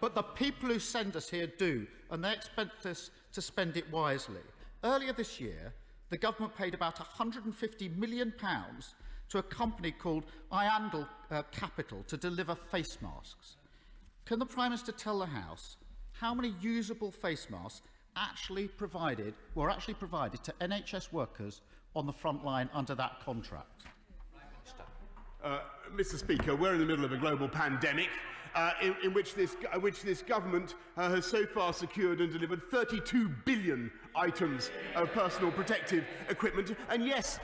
but the people who send us here do, and they expect us to spend it wisely. Earlier this year, the government paid about £150 million to a company called Anglo-Capital to deliver face masks. Can the Prime Minister tell the House how many usable face masks were actually provided to NHS workers on the front line under that contract? Mr. Speaker, we're in the middle of a global pandemic in which this government has so far secured and delivered 32 billion items of personal protective equipment. And yes,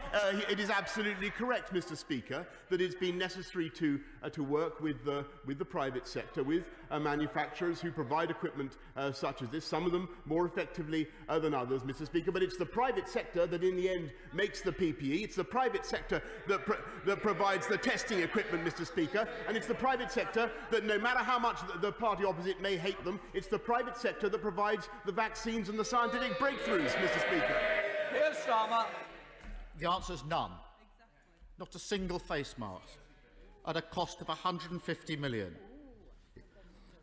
it is absolutely correct, Mr. Speaker, that it's been necessary to work with the private sector, with manufacturers who provide equipment such as this, some of them more effectively than others, Mr. Speaker. But it's the private sector that in the end makes the PPE. It's the private sector that provides the testing equipment, Mr. Speaker. And it's the private sector that, no matter how much the party opposite may hate them, it's the private sector that provides the vaccines and the scientific breakthroughs, Mr. Speaker. Here's Starmer. The answer is none. Not a single face mask at a cost of £150 million.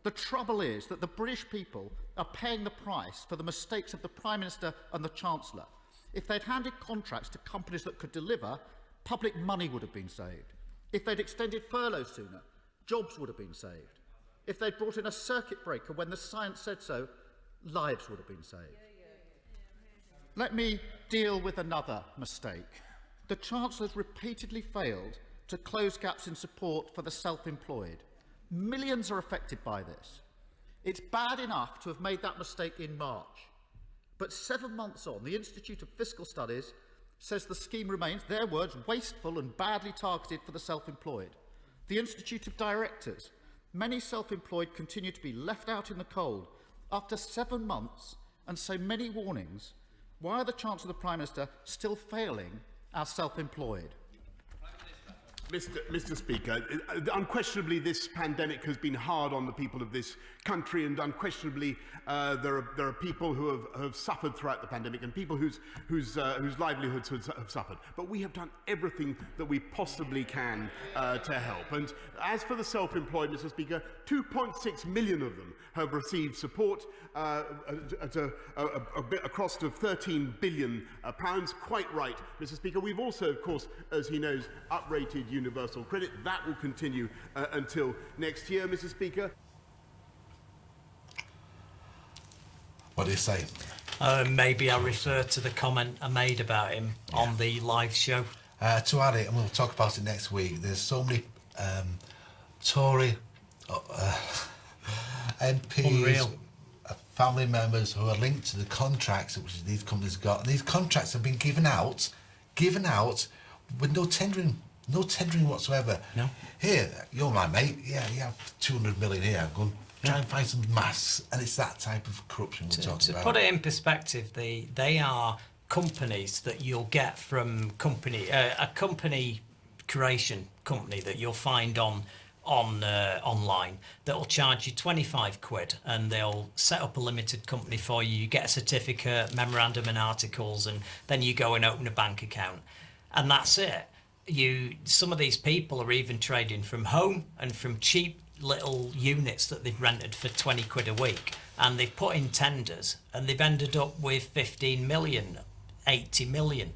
The trouble is that the British people are paying the price for the mistakes of the Prime Minister and the Chancellor. If they'd handed contracts to companies that could deliver, public money would have been saved. If they'd extended furlough sooner, jobs would have been saved. If they'd brought in a circuit breaker when the science said so, lives would have been saved. Let me deal with another mistake. The Chancellor's repeatedly failed to close gaps in support for the self-employed. Millions are affected by this. It's bad enough to have made that mistake in March. But 7 months on, the Institute of Fiscal Studies says the scheme remains, their words, wasteful and badly targeted for the self-employed. The Institute of Directors, many self-employed continue to be left out in the cold. After 7 months and so many warnings, why are the Chancellor and the Prime Minister still failing our self-employed? Mr. Speaker, unquestionably this pandemic has been hard on the people of this country, and unquestionably there are people who have suffered throughout the pandemic, and people whose livelihoods have suffered. But we have done everything that we possibly can to help. And as for the self-employed, Mr. Speaker, 2.6 million of them have received support at a cost of £13 billion. Quite right, Mr. Speaker. We've also, of course, as he knows, uprated universal credit. That will continue until next year, Mr. Speaker. What do you say? Maybe I refer to the comment I made about him on the live show. To add it, and we'll talk about it next week, there's so many Tory MPs, Unreal. Family members who are linked to the contracts which these companies got. And these contracts have been given out with no tendering whatsoever. No. Here, you're my mate. Yeah, you have 200 million here. Go and try and find some masks, and it's that type of corruption we're talking about. To put it in perspective, they are companies that you'll get from a company creation company that you'll find online that'll charge you 25 quid, and they'll set up a limited company for you. You get a certificate, memorandum and articles, and then you go and open a bank account, and that's it. Some of these people are even trading from home and from cheap little units that they've rented for 20 quid a week, and they've put in tenders and they've ended up with 15 million, 80 million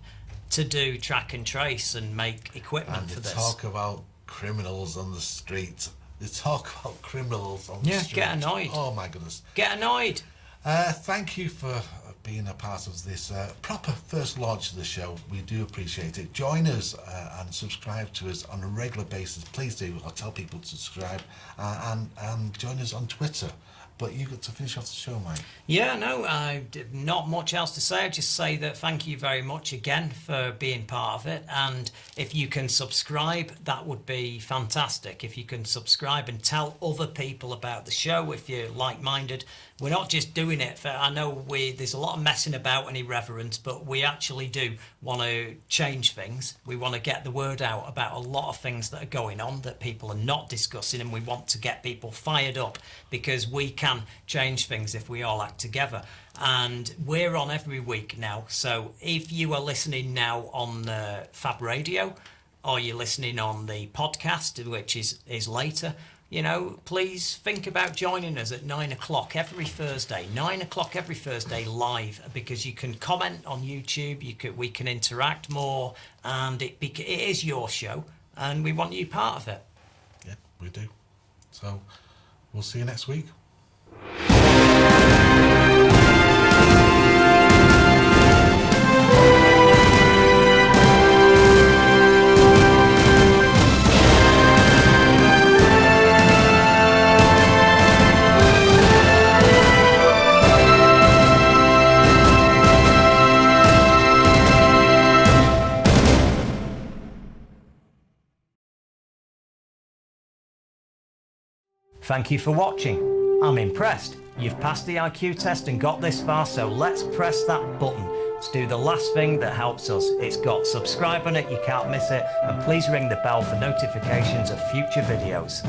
to do track and trace and make equipment and for this. Talk about criminals on the street. They talk about criminals on the street. Get annoyed. Oh my goodness. Get annoyed. Thank you for being a part of this proper first launch of the show. We do appreciate it. Join us and subscribe to us on a regular basis. Please do. I'll tell people to subscribe and join us on Twitter. But you got to finish off the show, Mike. Yeah, no, not much else to say. I just say that thank you very much again for being part of it. And if you can subscribe, that would be fantastic. If you can subscribe and tell other people about the show, if you're like-minded. We're not just doing it for, I know there's a lot of messing about and irreverence, but we actually do want to change things. We want to get the word out about a lot of things that are going on that people are not discussing, and we want to get people fired up because we can change things if we all act together. And we're on every week now, so if you are listening now on Fab Radio, or you're listening on the podcast, which is later, please think about joining us at 9 o'clock every Thursday. 9 o'clock every Thursday live, because you can comment on YouTube, we can interact more, and it is your show, and we want you part of it. Yeah, we do. So we'll see you next week. Thank you for watching. I'm impressed. You've passed the IQ test and got this far, so let's press that button. Let's do the last thing that helps us. It's got subscribe on it, you can't miss it, and please ring the bell for notifications of future videos.